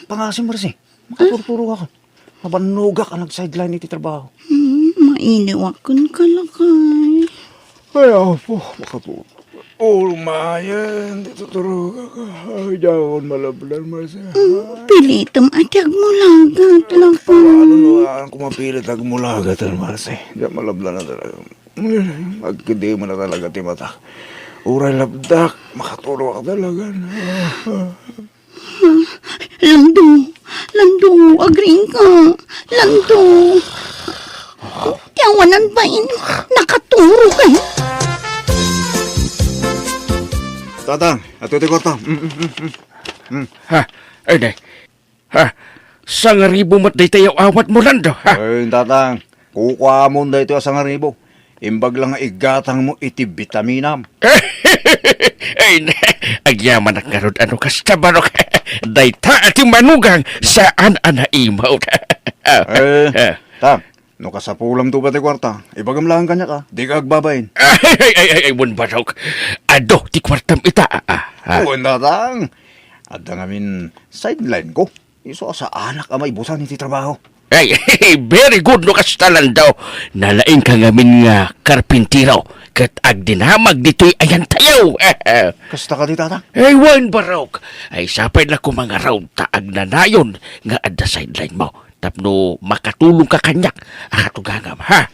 pangasim mo rin makapurpuro ako. Mabanuga ka nag-sideline iti trabaho. Mainiwakon ka lakay. Ay, po, makapuro. Mayan, dito turuga ka. Ay, dahon malablan mo siya. Pilitom atyag mo lagat lakay. Ano na ang kumapilit ag mulagat ang Marse? Diyan malablan na talaga. Magkindi mo na talaga ti mata. Uray labdak, makaturo ka talaga. Lando, agring ka. Lando. Tiyawanan ba nakaturo kayo? Tatang, ato ti kwarta. Ha, ay day. Ha, sang ribo mat day tayo awat mo lando, ha? Ay, tatang, kukuha mo na ito sa ngaribo. Imbag lang nga igatang mo iti vitaminam. Ay, agyaman ang karod ano kasta barok. Day ta ati manugang saan anaimaw. Tang, no kasapulam to ba ti kwarta? Ibagam lang kanya ka, di ka agbabayin. Ay, mun barok. Ado, ti kwartam ita. Uwan, tatang. Adda ngamin sideline ko. Iso sa anak amay busan iti trabaho. Ay, very good no kastalan daw. Nalaing ka ngamin nga karpintiro. Kat ag dinamag dito'y ayan tayo. Kasta ka di tatang? Ay, wan barok. Ay, sapay na ko mga raw taag na nayon nga adda sideline mo. Tapno makatulong ka kanyak. Akatugangam, ha?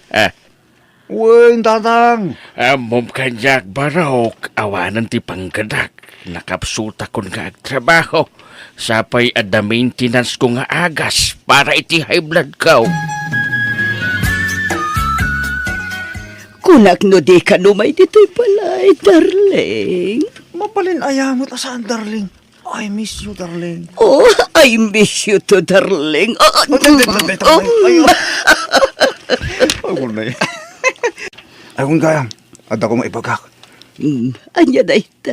Uwan, tatang. Mom kanyak barok. Awanan ti panggadak. Nakapsuta ko nga agtrabaho. Sapay adda maintenance ko nga agas para iti high blood ko. Kunak no di ka numay dito'y palay, darling. Mapalin ayamot asaan, darling. I miss you, darling. Oh, I miss you too, darling. Ako na yan. Ay, kung gayam, adda ko maipagkak. Anya na ita.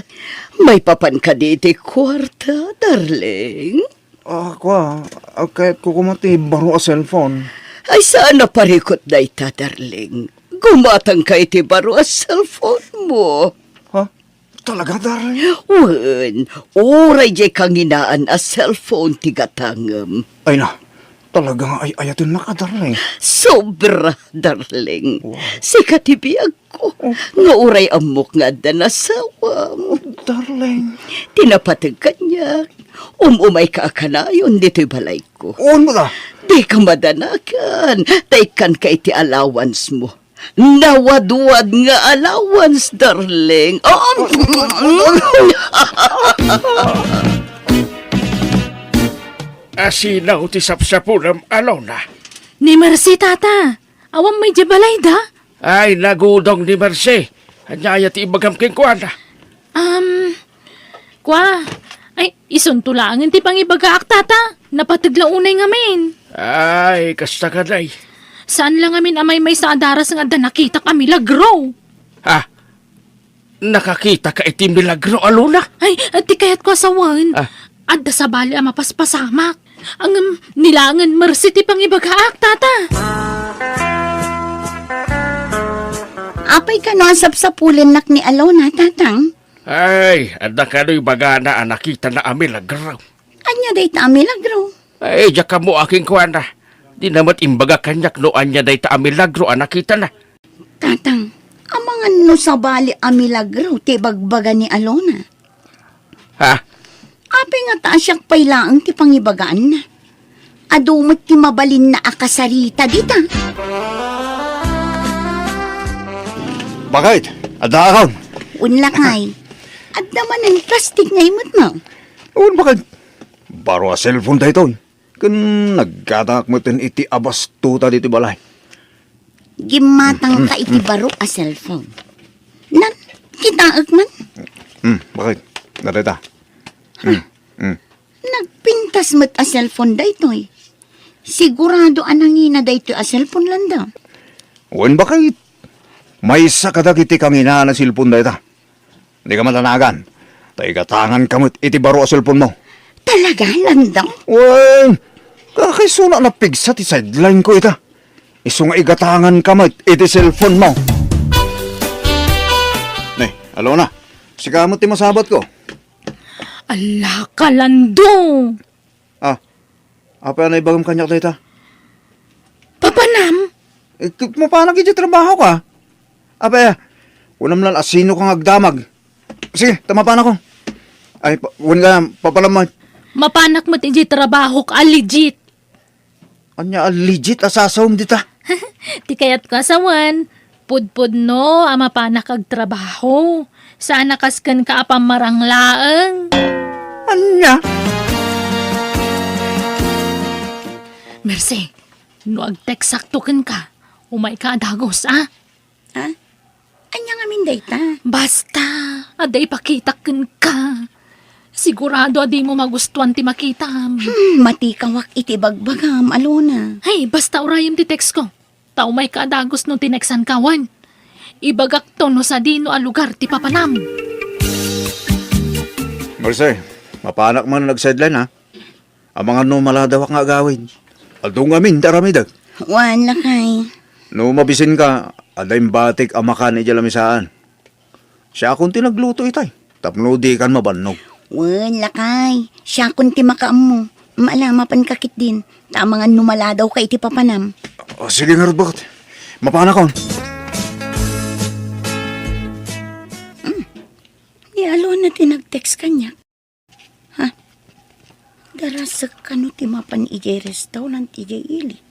May papan ka diti kwarta, darling. Kahit ko kumati, baro a cellphone. Ay, saan na parikot na ita, darling? Gumatang ka iti baro a cellphone mo. Ha? Talaga, darling? Wen, uray jay kang inaan a cellphone tigatangam. Ay na, talaga nga ay ayatin na ka, darling. Sobra, darling. Sikat ibiyag ko. Nga uray amok nga da nasawa mo. Darling. Tinapatag ka niya. Umay ka akanayon dito'y balay ko. Uwan mo da? Di ka madanakan. Taikan ka iti allowance mo. Nawadwad nga allowance, darling. Asinaw ti sapsapulam alona. Ni Marcy, tata. Awang may jabalay da? Ay, nagudong ni Marce. Anyaya ti ibagam king kuana. Kwa. Ay, isuntulangan ti pangibagaak, tata. Napatagla unay ngamin. Ay, kasta ka day. Saan lang amin amay may sa adaras nga da nakita kami lagro? Ha? Nakakita ka iti milagro alona? Ay, at di kaya't ko asawan. Adda sa bali ang mapaspasamak. Ang nilangan Marcy ti pangibagaak, tata. Apay ka no ang sapsapulin nak ni Alona, tatang. Ay, anda ka do'y bagana ang nakita na amilagro. Anya day ta milagro. Ay, diya ka mo aking kuwan na. Di namat imbaga kanyak noan niya day ta milagro anak kita na. Tatang, amangan no sa bali amilagro, ti bagbaga ni Alona. Ha? Ape nga ta siyang pailaang ti pangibagaan na. Adumot ti mabalin na akasarita dita. Bakit? Ada akon. Unlakay. At naman ang plastic na imot mo. Un bakit? Baro a cellphone da ito. Kan nagkatak mo tin iti abas tuta dito balay. Gimatang ka iti baro a cellphone. Nan, kitaag man. Bakit? Narita. Nagpintas mo't a cellphone da ito'y. Sigurado anangina da ito a cellphone lang da. Un bakit? May sakadag iti kang ina na cellphone da ita. Hindi ka matanagan. Taigatangan kamot iti baro a cellphone mo. Talaga lang da? Wen, kakaisuna na pigsa ti sideline ko ita. Iso nga igatangan kamot iti cellphone mo. Nay, alo na. Sikamot ti masabat ko. Ala ka, Lando! Apa na ibagam kanyak da ita? Papanam? Mapanag iti trabaho ka. Apa, unam lang asino kang agdamag. Sige, tamapan ako. Ay, wan ka, papalamad. Mapanak mo ti trabaho ka, legit. Anya, legit asasawam dita. Ti kayat ko asawan. Pudpud no, mapanak ag trabaho. Sana kaskan ka apang maranglaeng. Anya? Mercy, no ag-text saktukan ka. Umay ka adagos, ah? Ha? Anya nga min dayta? Basta, aday pakitakan ka. Sigurado adi mo magustuhan ti makita. Matikawak iti bagbagam, Alona. Hey, basta urayam ti text ko. Tao may kaadagos no tineksan kawan. Ibagak to no sa dino a lugar ti papanam. Marcel, mapanak man nag-sideline ha. Ang mga no maladawak nga agawin. Aldong amin, daramidag. Wan lakay. No mabisin ka, aday batik amakan ni Jalamisaan. Siya akong tinagluto itay. Tapno di kan mabannog. Wan lakay. Siya kun ti makaam mo. Maalamapan kakit din. Tamangan numala daw kay ti papanam. O, sige nga bakit. Mapanak ko. Di Alona ti nag-text kanya. Ha? Darasak ka no ti mapan ijay restaurant ijay ili.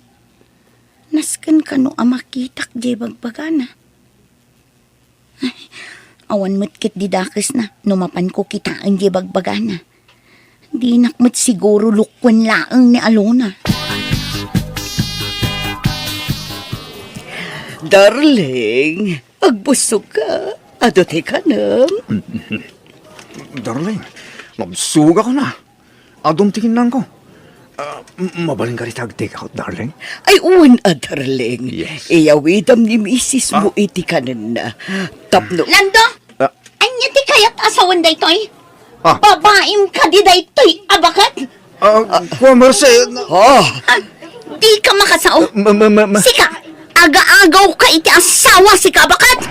Naskan ka no amakitak jay bagbagana. Ay, awan mo't kit didakis na, numapan ko kitaan jay bagbagana. Di nakmat siguro lukwan laang ni Alona. Darling, agbusog ka. Adote ka na. Darling, mabsuga ko na. Adong tingin lang ko. Mabaling ka rin take out, darling. Ay, uwan darling. Yes. Iyawidam ni misis mo iti kanan na. Tapno. Lando! Anya ti kayat asawan da ito'y? Ah. Babaim ka di da ito'y abakat? Kuya Marcel. Di ka makasao. Sika, aga-agaw ka iti asawa si kabakat.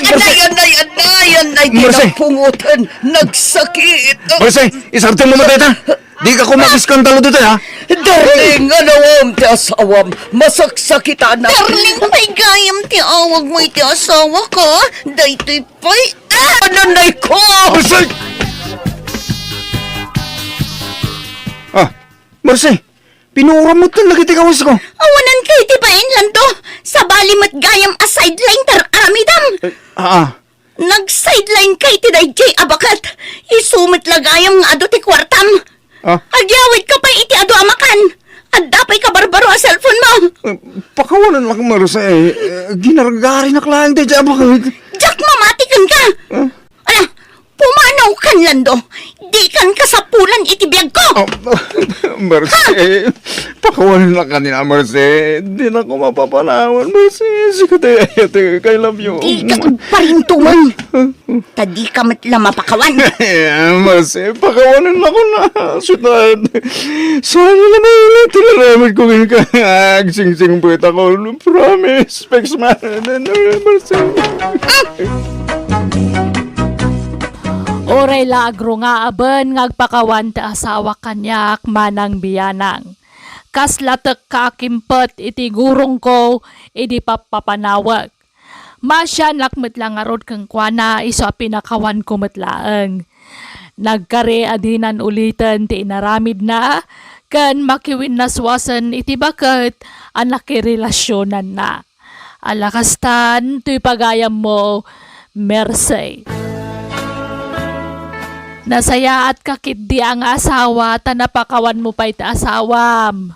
Anay, Marcel. kinapungutan. Nagsakit. Marcel, isartin mo matay ta. Di ka kumakiskantalo dito ha. Darling, anawam ti asawam. Masaksakitan na. Darling, may gayam ti awag mo iti asawa ko. Daytoy pa'y... Ananay ko! Marcel! Marcel, pinura mo ito lagi tikawas ko. Awanan kay ti bain lanto. Sa balimat gayam a sideline tar aramidam. Nag-sideline kay ti dayjay abakat. Isumit lagayam nga ado ti kwartam. Agyawid ka pa iti ado amakan. At dapay ka barbaro a cellphone mo. Pakawalan lang Marcel. Ginaragari na klang di dyan bakit. Jack, mamatikan ka. Ala, pumanaw kan lando. Di kan kasapulan iti biyag ko. Marcel, pakawalan lang kanina Marcel. Di na ko mapapanawan Marcel. Sige I love you. Di ka parintuman. Tadi ka matla mapakawan. Marcel, pakawalan lang ko na. Sutad. Sana lang ulit. Tinaramad ko ngayon ka. Sing-sing puwet ako. Promise. Specs man. Marcel. Oray laagro nga aben ngagpakawan ti asawa kanyak manang biyanang. Kaslatek kakimpet iti gurong ko, iti papapanawag. Masyan lakmet lang arod kang kwana, iso a pinakawan ko matlaeng. Nagkare adinan ulitan ti inaramid na, kan makiwin naswasan iti baket, anak relasyonan na. Alakastan, tuy pagayam mo, Mercy. Nasaya at kakit di ang asawa, tanapakawan mo pa iti asawam.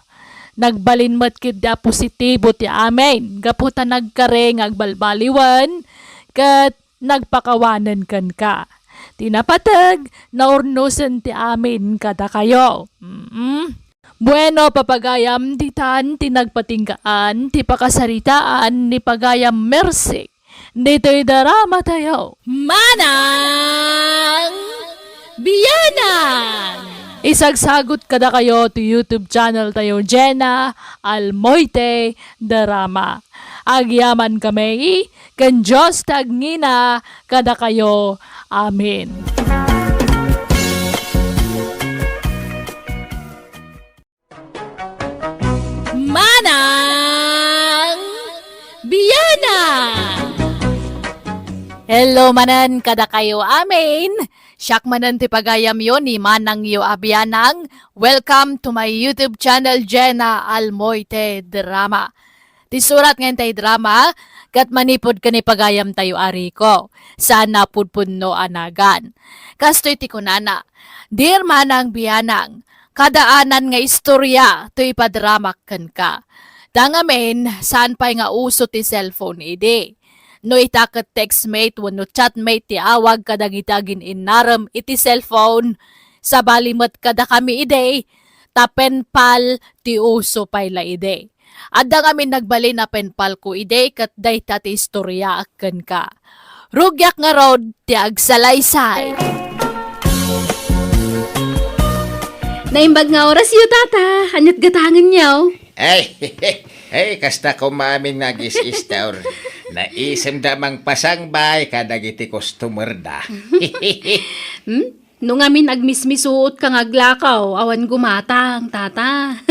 Nagbalin mo't kidya positibo ti amin. Gaputa nagkareng agbalbaliwan, kat nagpakawanan kan ka. Tinapatag, naurnusan ti amin kada kayo. Bueno, papagayam ditan, tinagpatinggaan, ti pakasaritaan, ni pagayam Mercy. Dito'y darama tayo. Manang Biyanang! Isagsagot kada kayo to YouTube channel tayo, Jenna Almoite Drama. Agyaman kami, kan Diyos tagngina kada kayo. Amen. Manang Biyanang! Hello manan kada kayo. Amen. Siyak manan ti pagayam yon ni Manang yo Abianang. Welcome to my YouTube channel, Jenna Almoite Drama. Ti surat ngayon tayo drama, kat manipod ka ni pagayam tayo ariko. Sana pudpunno anagan. Kastoy ti kunana. Dear Manang Bianang, kadaanan nga istorya to ipadramak kan ka. Dangamen, saan pa nga uso ti cellphone ide. No itakat textmate wano chatmate ti awag kadagitagin inaram iti cellphone. Sa balimot kada kami ide, tapen pal ti uso payla ide. Adda kami nagbali na penpal ko ide kat dayta ti istorya akken ka. Rugyak nga rod ti agsalaysay. Naimbag nga oras yu, tata. Anyat gatangan niyaw. Ay, kasta ko maming nagis-istor. Naisem damang pasangbay kadagiti customer da. Nung amin agmismisuot kang aglakaw, awan gumatang, tata.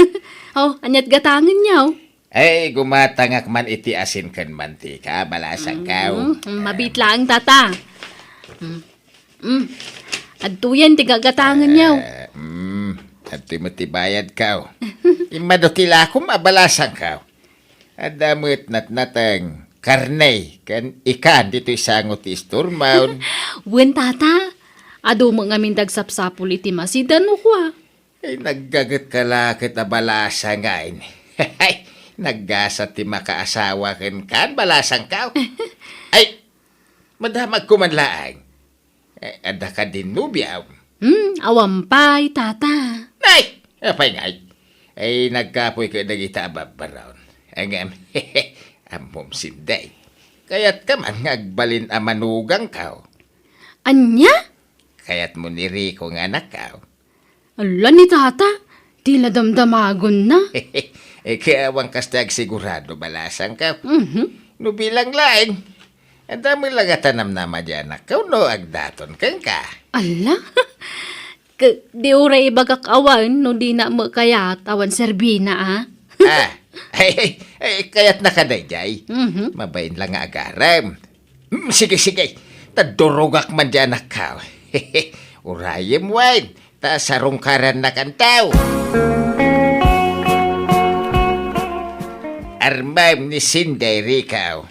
Anyat gatangan niyaw. Ay, gumatangak man iti asin kan mantika, balasang kaw. Mabit lang, tata. Adtuyan, tigagatangan niyaw. At timutibayad kaw. Imadotila ko mabalasang kaw. Adamot natang karne kan ikan dito isangot isturmaon. Wen, tata. Ado mo ngamin dagsapsapul iti masidan mo ko. Ay, naggagat ka lakit na balasa ngayon. Ay, naggasa ti makaasawa kan balasang kaw. Ay, madamag kumanlaang. Ay, ada ka din nubiyaw. Awampay, tata. Ay, apay ngay. Ay, nagkapoy ka nagita ababaraon. Ang amom sinday. Kaya't ka man ngagbalin amanugang kaw. Anya? Kaya't mo ni Rico nga anak kaw. Ala ni tata, tila damdamagon na. Kayawang kastag sigurado balasang kaw. No bilang laing. Ang dami lang atanam na madyanak kaw no agdaton kang ka. Ala? Di uray bagak awan no di na mo kayat awan serbina Ay, kaya't nakadayjay. Mabayin lang nga agaram. Sige. Tadurugak man dyanak kaw. Urayem wine. Ta sarungkaran na kantaw. Armam ni Sinday Rikaw.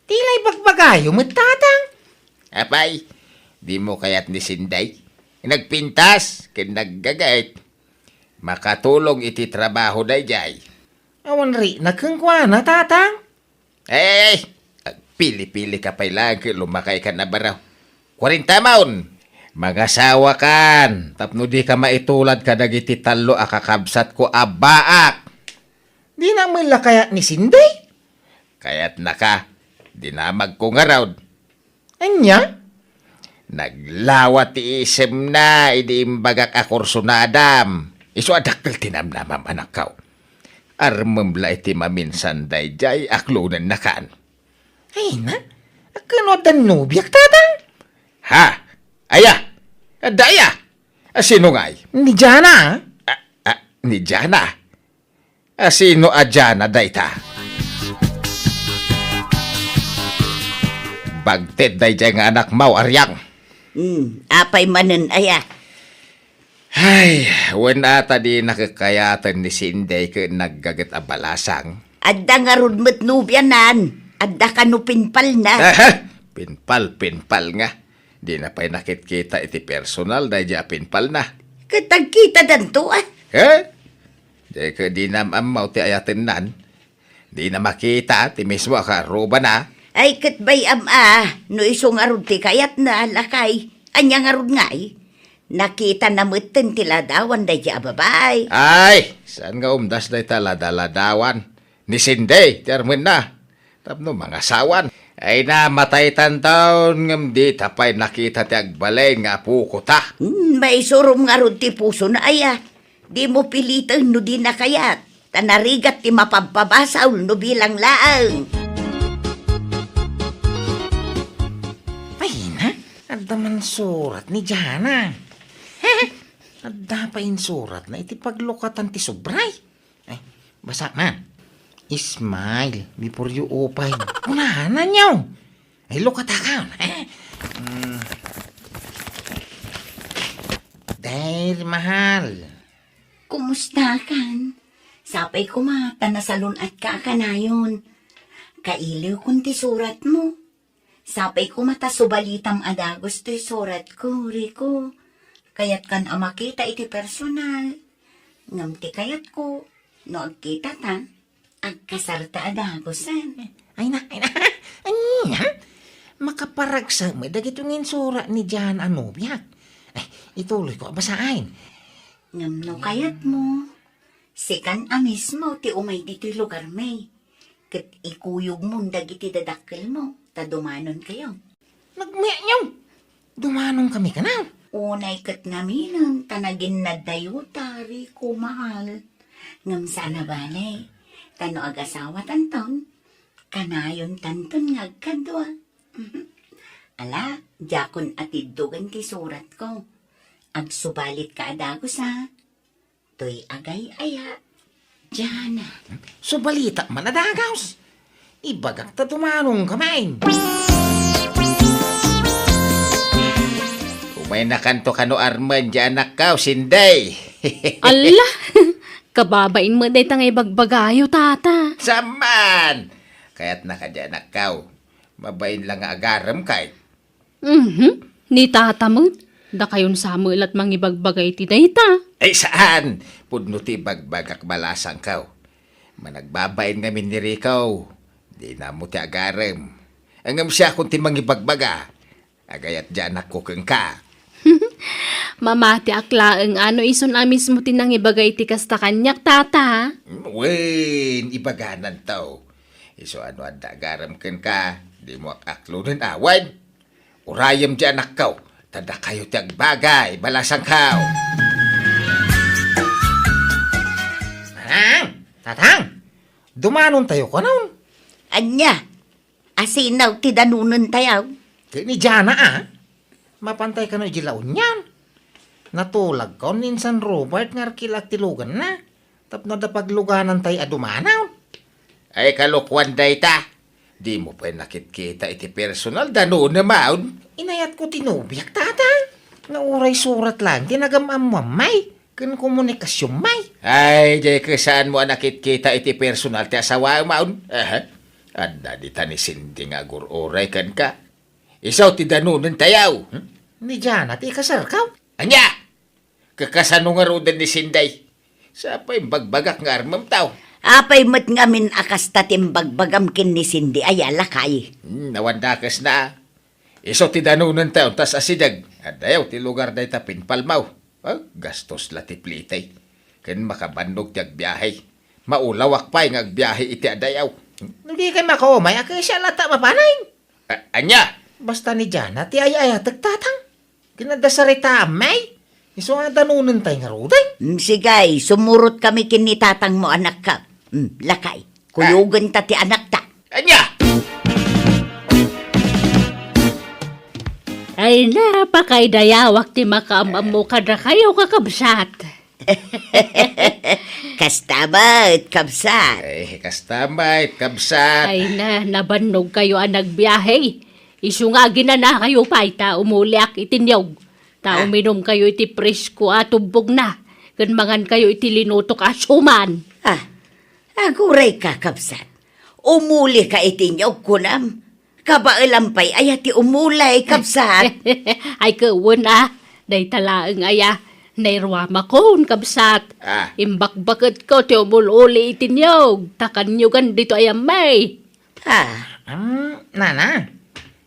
Tilay bagbagayo mo, tatang. Apay, di mo kaya't ni Sinday. Nagpintas, kinaggagait. Makatulong iti trabaho day jay. Awan ri, nagkangkwana, tatang. Ay, pili-pili ka pa ilang lumakay ka na baraw. 40 maon. Magasawa kan. Tapno di ka maitulad ka dagiti talo akakabsat ko abaak. Di na may lakaya ni Sinday. Kaya't naka, dinamag ko nga raw. Anya? Naglawat ti isem na, idiimbagak akurso na adam. Iso adakkel tinamnamam anak kaw. Armamla iti maminsan day jay aklunan na kan. Ay na, akano dan nubiyak, tatang? Ha? Aya, Daya! Sino nga'y? Ni Jana, Ni Jana. Sino a Jana dayta? Bagted day jay nga anak mau aryang. Apay manen aya. Ay, wala ata di nakakayatan ni Sinday ka naggagat abalasang. Adda nga rod met nubyanan. Adda ka no pinpal na. Pinpal nga. Di na pa'y nakit-kita iti personal dahil di pinpal na. Katagkita danto Di ka di na amaw ti ayatin nan. Di na makita ti mismo ka roba na. Ay katbay no iso nga rod ti kayat na lakay. Anya nga rod nga'y. Nakita na meten ti ladawan day di ababay. Ay, saan nga umdas day talada-ladawan? Ni Sinday, termin na. Tapno mga sawan. Ay namatay tantaon ngam di tapay nakita ti agbalay nga puko ta. May surom nga rod ti puso na aya. Di mo pilitan no di na kayat. Tanarigat ti mapampabasaw no bilang laang. Pahina, adda man surat ni Jana. Adda pa in surat na iti paglukatan ti subray. Basa man. Smile before you open. Unahan na niyo. Ay, lukat ka. Dahil mahal. Kumusta kan? Sapay ko mata na salon at kakanayon. Kailiw kun ti surat mo. Sapay ko mata subalitam adagos ti surat ko, Rico. Kayat kan amakita iti personal. Ngam ti kayat ko. No agkita ta. Agkasarta adagosan. Ay na. Makaparagsa mo. Dagito ngin sura ni Jan Anubiak. Ay, ituloy ko basahin. Ngam no kayat mo. Sikan mismo ti umay dito'y lugar may. Kat ikuyog mo dagiti dadakkel mo. Tadumanon kayo. Nagmiya niyo. Dumanong kami ka na. Unay kat ngaminan, tanagin na dayo, tari ko mahal. Ngam sana balay, tano agasawa tanton, kanayon tanton ngagkadwa. Ala, jakon atiddugan ti surat ko. Agsubalit ka adagos ha. To'y agay aya. Jana. Subalita man adagaws. Ibagak ta dumanong kamay. Umay na kanto kano arman di anak ka, Sinday. Ala! Kababain mo day tangay bagbagayo, tata. Saman! Kaya't nakadya anak ka. Mabain lang nga agaram kay. Ni tata mo. Da kayon sa mulat mangibagbagay ti dayta. Ay saan? Pudno ti bagbagak balasang ka. Managbabain nga minirikaw. Di na mo ti agaram. Angam siya kung ti mangibagbaga. Agayat dyan ako keng ka. Mamati aklaeng ano ison amis mo tinang ibagay ti kasta kanyak, tata. Wen, ibaganan tao. Iso ano ang dagaram ken ka. Di mo akaklo nun awan. Urayam dyan anak ka. Tada kayo ti agbagay, balasang ka. Tatang, dumanon tayo ka nun. Anya, asinaw ti danunan tayaw. Kaya ni Jana mapantay ka na jilaon yan. Natulag ka ninsan Robert nga kilak tilugan na. Tapno da pagluganan tayo adumanaw. Ay kalukwan day ta. Di mo pa nakit-kita iti personal danuon na maun. Inayat ko tinubiyak, tata. Nauray surat lang, tinagamam mamay. Kan komunikasyon may. Ay, jay saan mo nakit-kita iti personal ti asawa maun. Anda di tanisin di nga gururay kan ka. Isaw ti danunan tayaw. Ni Jana, ti kasar ka. Anya! Kakasano nga rodan ni Sinday. Sapay bagbagak nga armam tao. Apay mat ngamin akas tatim bagbagam kin ni Cindy ayala kay. Nawandakas na. Isaw ti danunan tayo, tas asidag. At ayaw ti lugar day ta pinpalmaw. Gastos lati plitay. Kan makabandog ti agbiyahe. Maulawak pa'y nga agbiyahe iti adayaw. Hindi kay makaumay, akay siya lata mapanay. Anya! Basta ni Jana, ti ayaya tagtatang. Kinadasarita amay. Iso nga danunan tayo nga roday. Sigay, sumurot kami kinitatang mo anak ka. Lakay, kuyugan ta ti anak ta. Anya! Ay napakaidayawak ti makaamamo ka na kayo kakabsat. Kastamat, kabsat. Ay, kastamay, kabsat. Ay nabannog kayo ang nagbiyahe. Isu nga ginana kayo pa, ta umuliak itinyog. Ta uminom kayo iti presko at tubog na. Ganmangan kayo iti linutok asuman. Aguray ka, kabsat. Umuli ka itinyog kunam. Kabaalampay ay ati umulay, kabsat. Ay kawon day talaang aya. Nairwama kon, kabsat. Imbakbakit ko ti umululi itinyog. Takanyugan dito ayam may. Nana,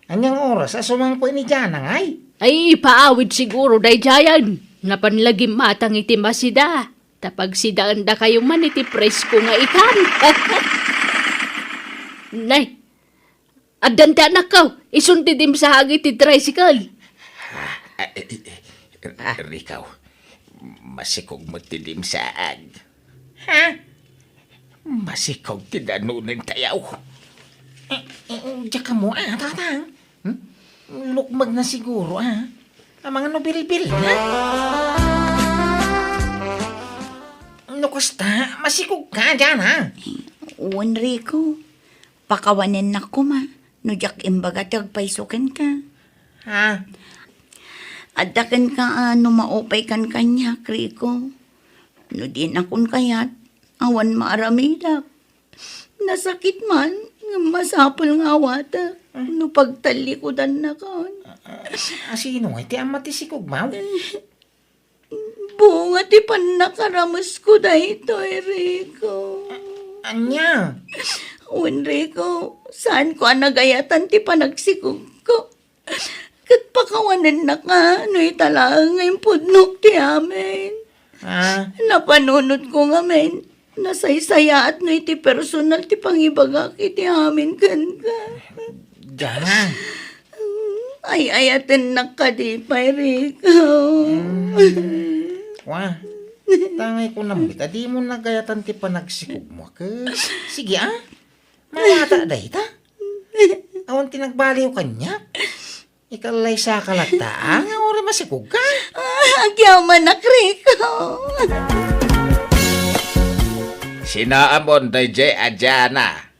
anyang oras asumang po ni Janang ay. Ay, paawid siguro day jayan. Napanlagim matang iti masida. Tapag sidaan da kayo man iti presko nga ikan. Nay, adan ti anak ko. Isuntidim sa hagit ti tricycle. Rikaw, masikog mo tidim saan. Masikog tinanunin tayaw. Diyan ka mo tatang. Lukmag na siguro ang mga nobil-bil Nukusta, masikog ka dyan Uwan, Rico. Pakawanin na ko ma. No jak imbaga tagpaisukin ka. Adakan ka maupay kan kanya, Rico. No din akon kayat. Awan maaramilak. Nasakit man. Masapol nga wata. No pagtalikodan na ka. Sino ay ti amati sikog mo? Bunga ti panakaramas ko dahito, Rico. Anya? Enrico, saan ko nagayatan ti panagsikog ko? Kat pakawanan na ka, no italaang ngayong pudnok ti amin. Napanunod ko nga men, nasaysaya at no iti personal ti pangibagak iti amin kan ka. Diyan Ay ayatin na ka di pa, Rico. Wah, tangay ko na kita, di mo nagayatan ti panagsikog mo ka. Sige mawata dahi ta. Awan tinagbaliw kanya. Ikalay sa kalata, nga ori masikog ka. Agyaman na, Rico. Sinaamon day jay adyana.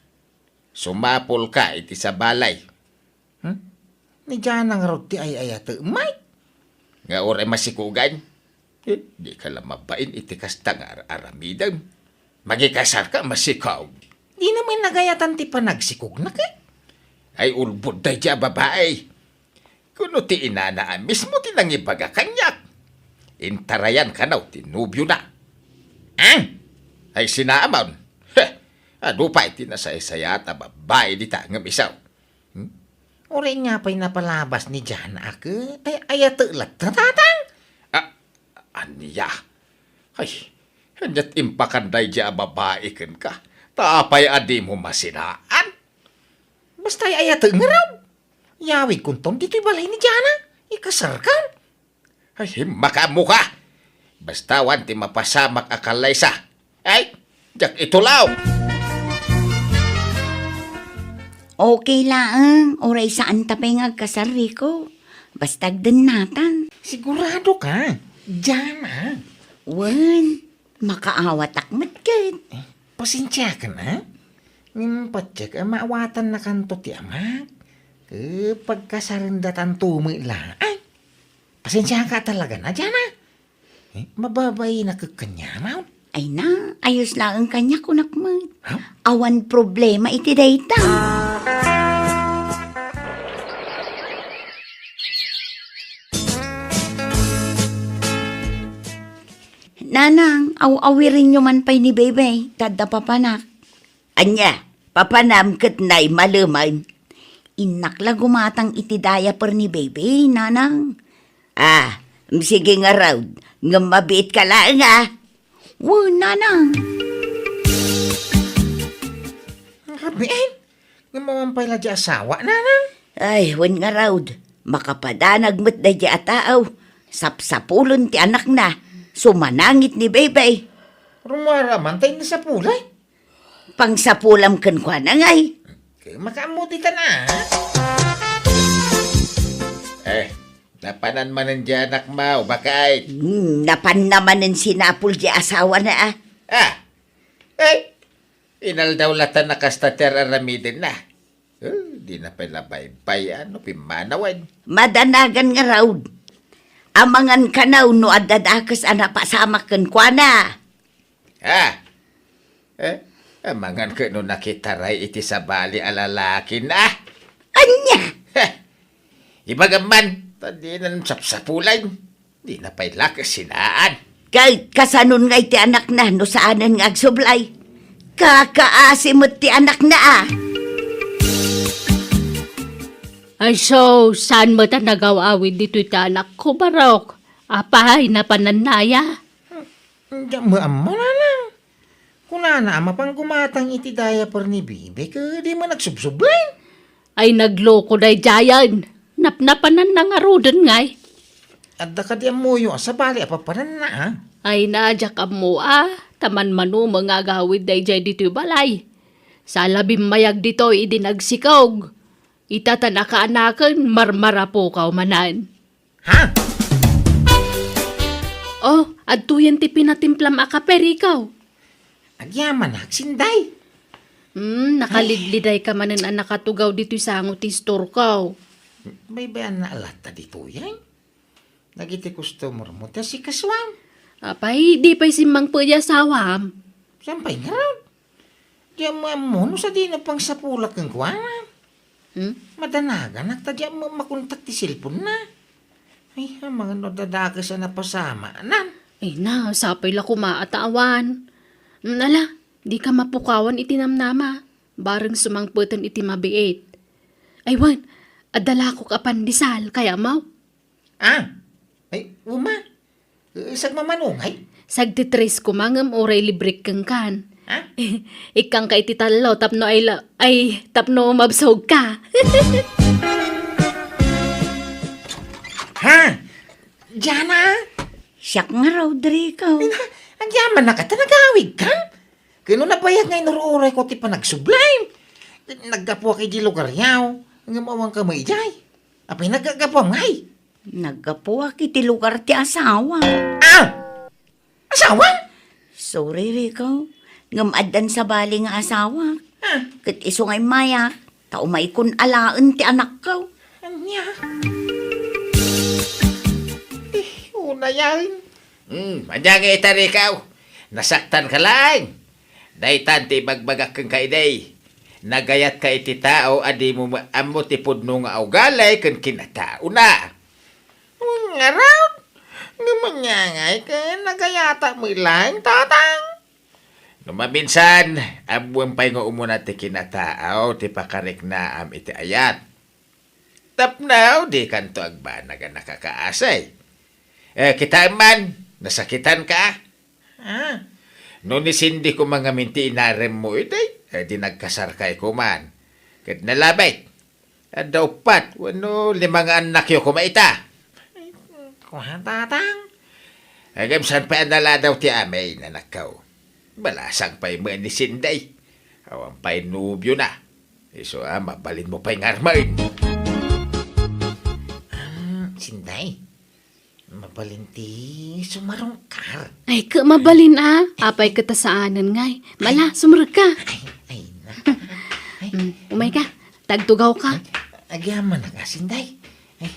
Sumapol ka iti sa balay. Ni Janang rod ti ay ayata umay. Nga oray masikugan. Di ka lang mabain iti kasta nga aramidan. Magikasar ka masikaw. Di naman nagayatan ti panagsikog na ka. Ay ulbod day dya babae. Kuno ti inanaan mismo ti nangibaga kanyak. Intarayan ka na tinubyo na. Ay sinaamon. Ano pa iti nasaysaya at babae di tangam isaw. Oray nga pa'y napalabas ni Jana ako. Ay ayata ulat tatang. Aniya. Ay, hanyat impakanday dya babae kan ka. Taapay adi mo masinaan. Basta ay ayata nga raw. Yawig kunton dito'y balay ni Jana. Ikasar ka. Ay, makamu ka. Basta wanti mapasamak akalay sa. Ay, jak itulaw. Okay lang. Oray saan tapay ngagkasar, Rico. Bastag din natan. Sigurado ka. Jana. Wan, makaawat akmat kat. Pasensya ka na. Nimpatyak, maawatan na kanto ti amak. Pagkasarindatan tumila. Ay, pasensya ka talaga na, Jana. Mababay na kakanya, Mount. Ay na, ayos lang ang kanya kunakmat. Awan problema iti dayta. Nanang, awirin nyo man pa'y ni Bebe, tada papanak. Anya, papanam kat na'y maluman. Inakla gumatang iti diaper ni Bebe, nanang. Sige nga raw, nga mabiit ka lang Nanang. Rabiin, nga mamampay la di asawa, nanang. Ay, wan nga raw, makapadanag mo't na di ataaw. Sapsapulon ti anak na, sumanangit ni Bebe. Rumaraman tayo na sa pulay. Pangsapulam kan kwa na ngay. Makamuti ka na. Napanan man ang anak mo, bakit? Napan naman ng sinapul di asawa na ah. Inaldawlatan na kastater aramidin na. Di na palabaybay, pimanawan. Madanagan nga raw. Amangan ka na no adadakas ana pasama ken kuana. Amangan ka no nakitaray iti sa bali alalaki na. Anya! Ibagaman, tadi na sapsapulan. Di na pailak sinaan. Kahit kasanon nga iti anak na no saanan nga agsublay. Kakaasimot ti anak na ah. Ay so, saan mo ta nagawawid dito ita anak ko, Barok? Apay na pananaya. Diyan mo amma na lang. Kunana mapang gumatang iti daya par ni Bibi, di mo nagsubsublain. Ay nagloko na jayan. Napnapanan na nga rodan ngay. Adda ka di amuyo sa bali apapanan na ha. Ay nadya ka mo taman manu mga gawid day jay dito balay. Sa labing mayag dito idinagsikog. Itatanaka-anakan marmara po kaw manan. Ha? Oh, adtuyan ti pinatimplam akaper ikaw. Agyaman sinday. Nakalidliday ka manan ang nakatugaw dito sa angot ti store kaw. May bayan na alata dito yan. Nagiti customer mo ta si Kaswam. Apay, di pa'y simang pwede asawam. Sampay nga raw. Diyan mo no sa di na pang sapulak ng kuwana. Madanagan, nagtadya mo makontak ti silpon na. Ay, mga nodadaka sa napasama. Anan? Ay na, sapay la kumaatawan. Nala, di ka mapukawan itinamnama. Bareng sumangputan iti mabiit. Ay, wan, adala ko kapandisal, kaya mau. Ay, uma. Isag mamanungay. Sagtitres ko mangam oray librik kang kan. Ikang ka iti talo, tapno ay tapno mabsog ka. Ha? Diana? Siyak nga raw, Drico. Ang yaman na ka, tanagawig ka? Kano na bayag ngay naruuray ko ti panagsublime. Naggapo kay di lugar yaw. Ang mawang ka may jay. Apay nagagapo ngay. Naggapuwa kiti lugar ti asawa. Asawa? Sorry, Rico. Ngamadan sa bali nga asawa. Kat iso ngay mayak. Tao may kun alaan ti anak ko. Anya? Una yan. Manyang itari ikaw. Nasaktan ka lang. Daytan ti bagbagak kang kaiday. Nagayat ka iti tao, adi mo amo ti pudno nga ugalay kan kinatao na. Ngaraw. Ngumanyangay ka, nagayata mo ilang tatang. Numaminsan, abuang pa'y nga umuna ti kinatao, ti pakarik na am iti ayat. Tapnaw, di kanto agbanag ang nakakaasay. Kita man, nasakitan ka. No ni Cindy ko mga minti inarem mo iti, di nagkasar kay kuman. Kat nalabay. Daw pat, wano 5 anak yo kumaita. Kuha tatang. Agamsan pa nala daw ti amay na nakaw. Balasang pa'y mga ni Sinday. Awang pa'y nubyo na. Iso mabalin mo pa'y ngarmain. Sinday, mabalinti sumarungkar. Ay, ka mabalin apay katasaanan ngay. Mala, sumurag ka. Ay na. Umay ka, tagtugaw ka. Agyaman na ka, Sinday. Ay,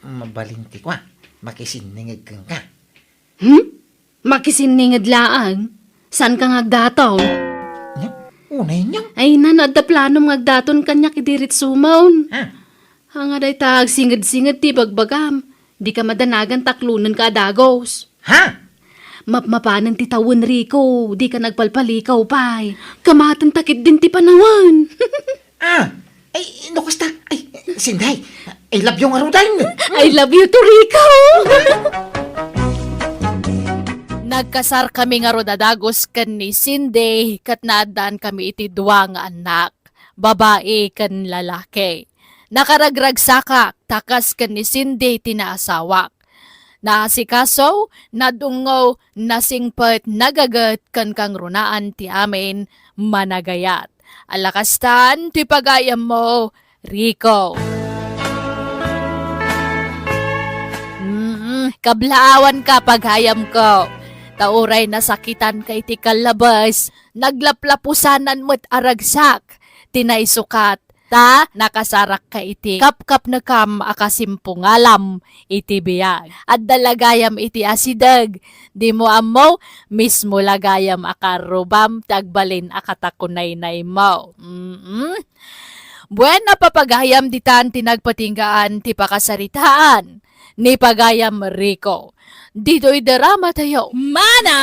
mabalinti ko makisiningag kang ka. Makisiningad laang. San ka ngagdataw? Unay niyang. Ay, nanad da plano ngagdaton kanya kidirit sumaon. Hanga day tag singad-singad ti bagbagam. Di ka madanagan taklunan ka adagos. Mapmapanan ti tawon Rico. Di ka nagpalpalikaw pay. Kamatan takit din ti panawan. Ay, nukasta. Ay, Sinday, I love you nga rudan. I love you to Rico. Nagkasar kami nga rodadagos kan ni Cindy kat naadaan kami iti 2 nga anak, babae kan lalaki. Nakaragrag sakak, takas kan ni Cindy tinaasawak. Naasikaso, nadungaw, nasingpet, nagagat kan kang runaan ti amin, managayat. Alakastan, ti pagayam mo, Rico. Kablaawan ka paghayam ko. Tauray nasakitan kay ti kalabas. Naglaplapusanan mo't aragsak. Tinay sukat. Ta, nakasarak ka iti. Kap-kap na kam akasimpungalam iti biyag. At dalagayam iti asidag. Di mo amo, mismo lagayam akarubam tagbalin akatakunay-nay mo. Buwan na papagayam ditan tinagpatinggaan ti pakasaritaan. Ni pagayam Rico. Dito'y drama tayo. Manang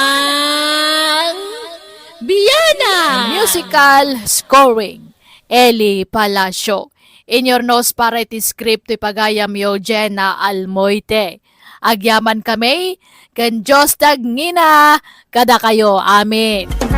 Biyana! Musical scoring. Eli Palacio. Inyornos para iti script ti pagayam yo Jenna Almoite. Agyaman kami, kan Diyos tagngina, kada kayo, amin.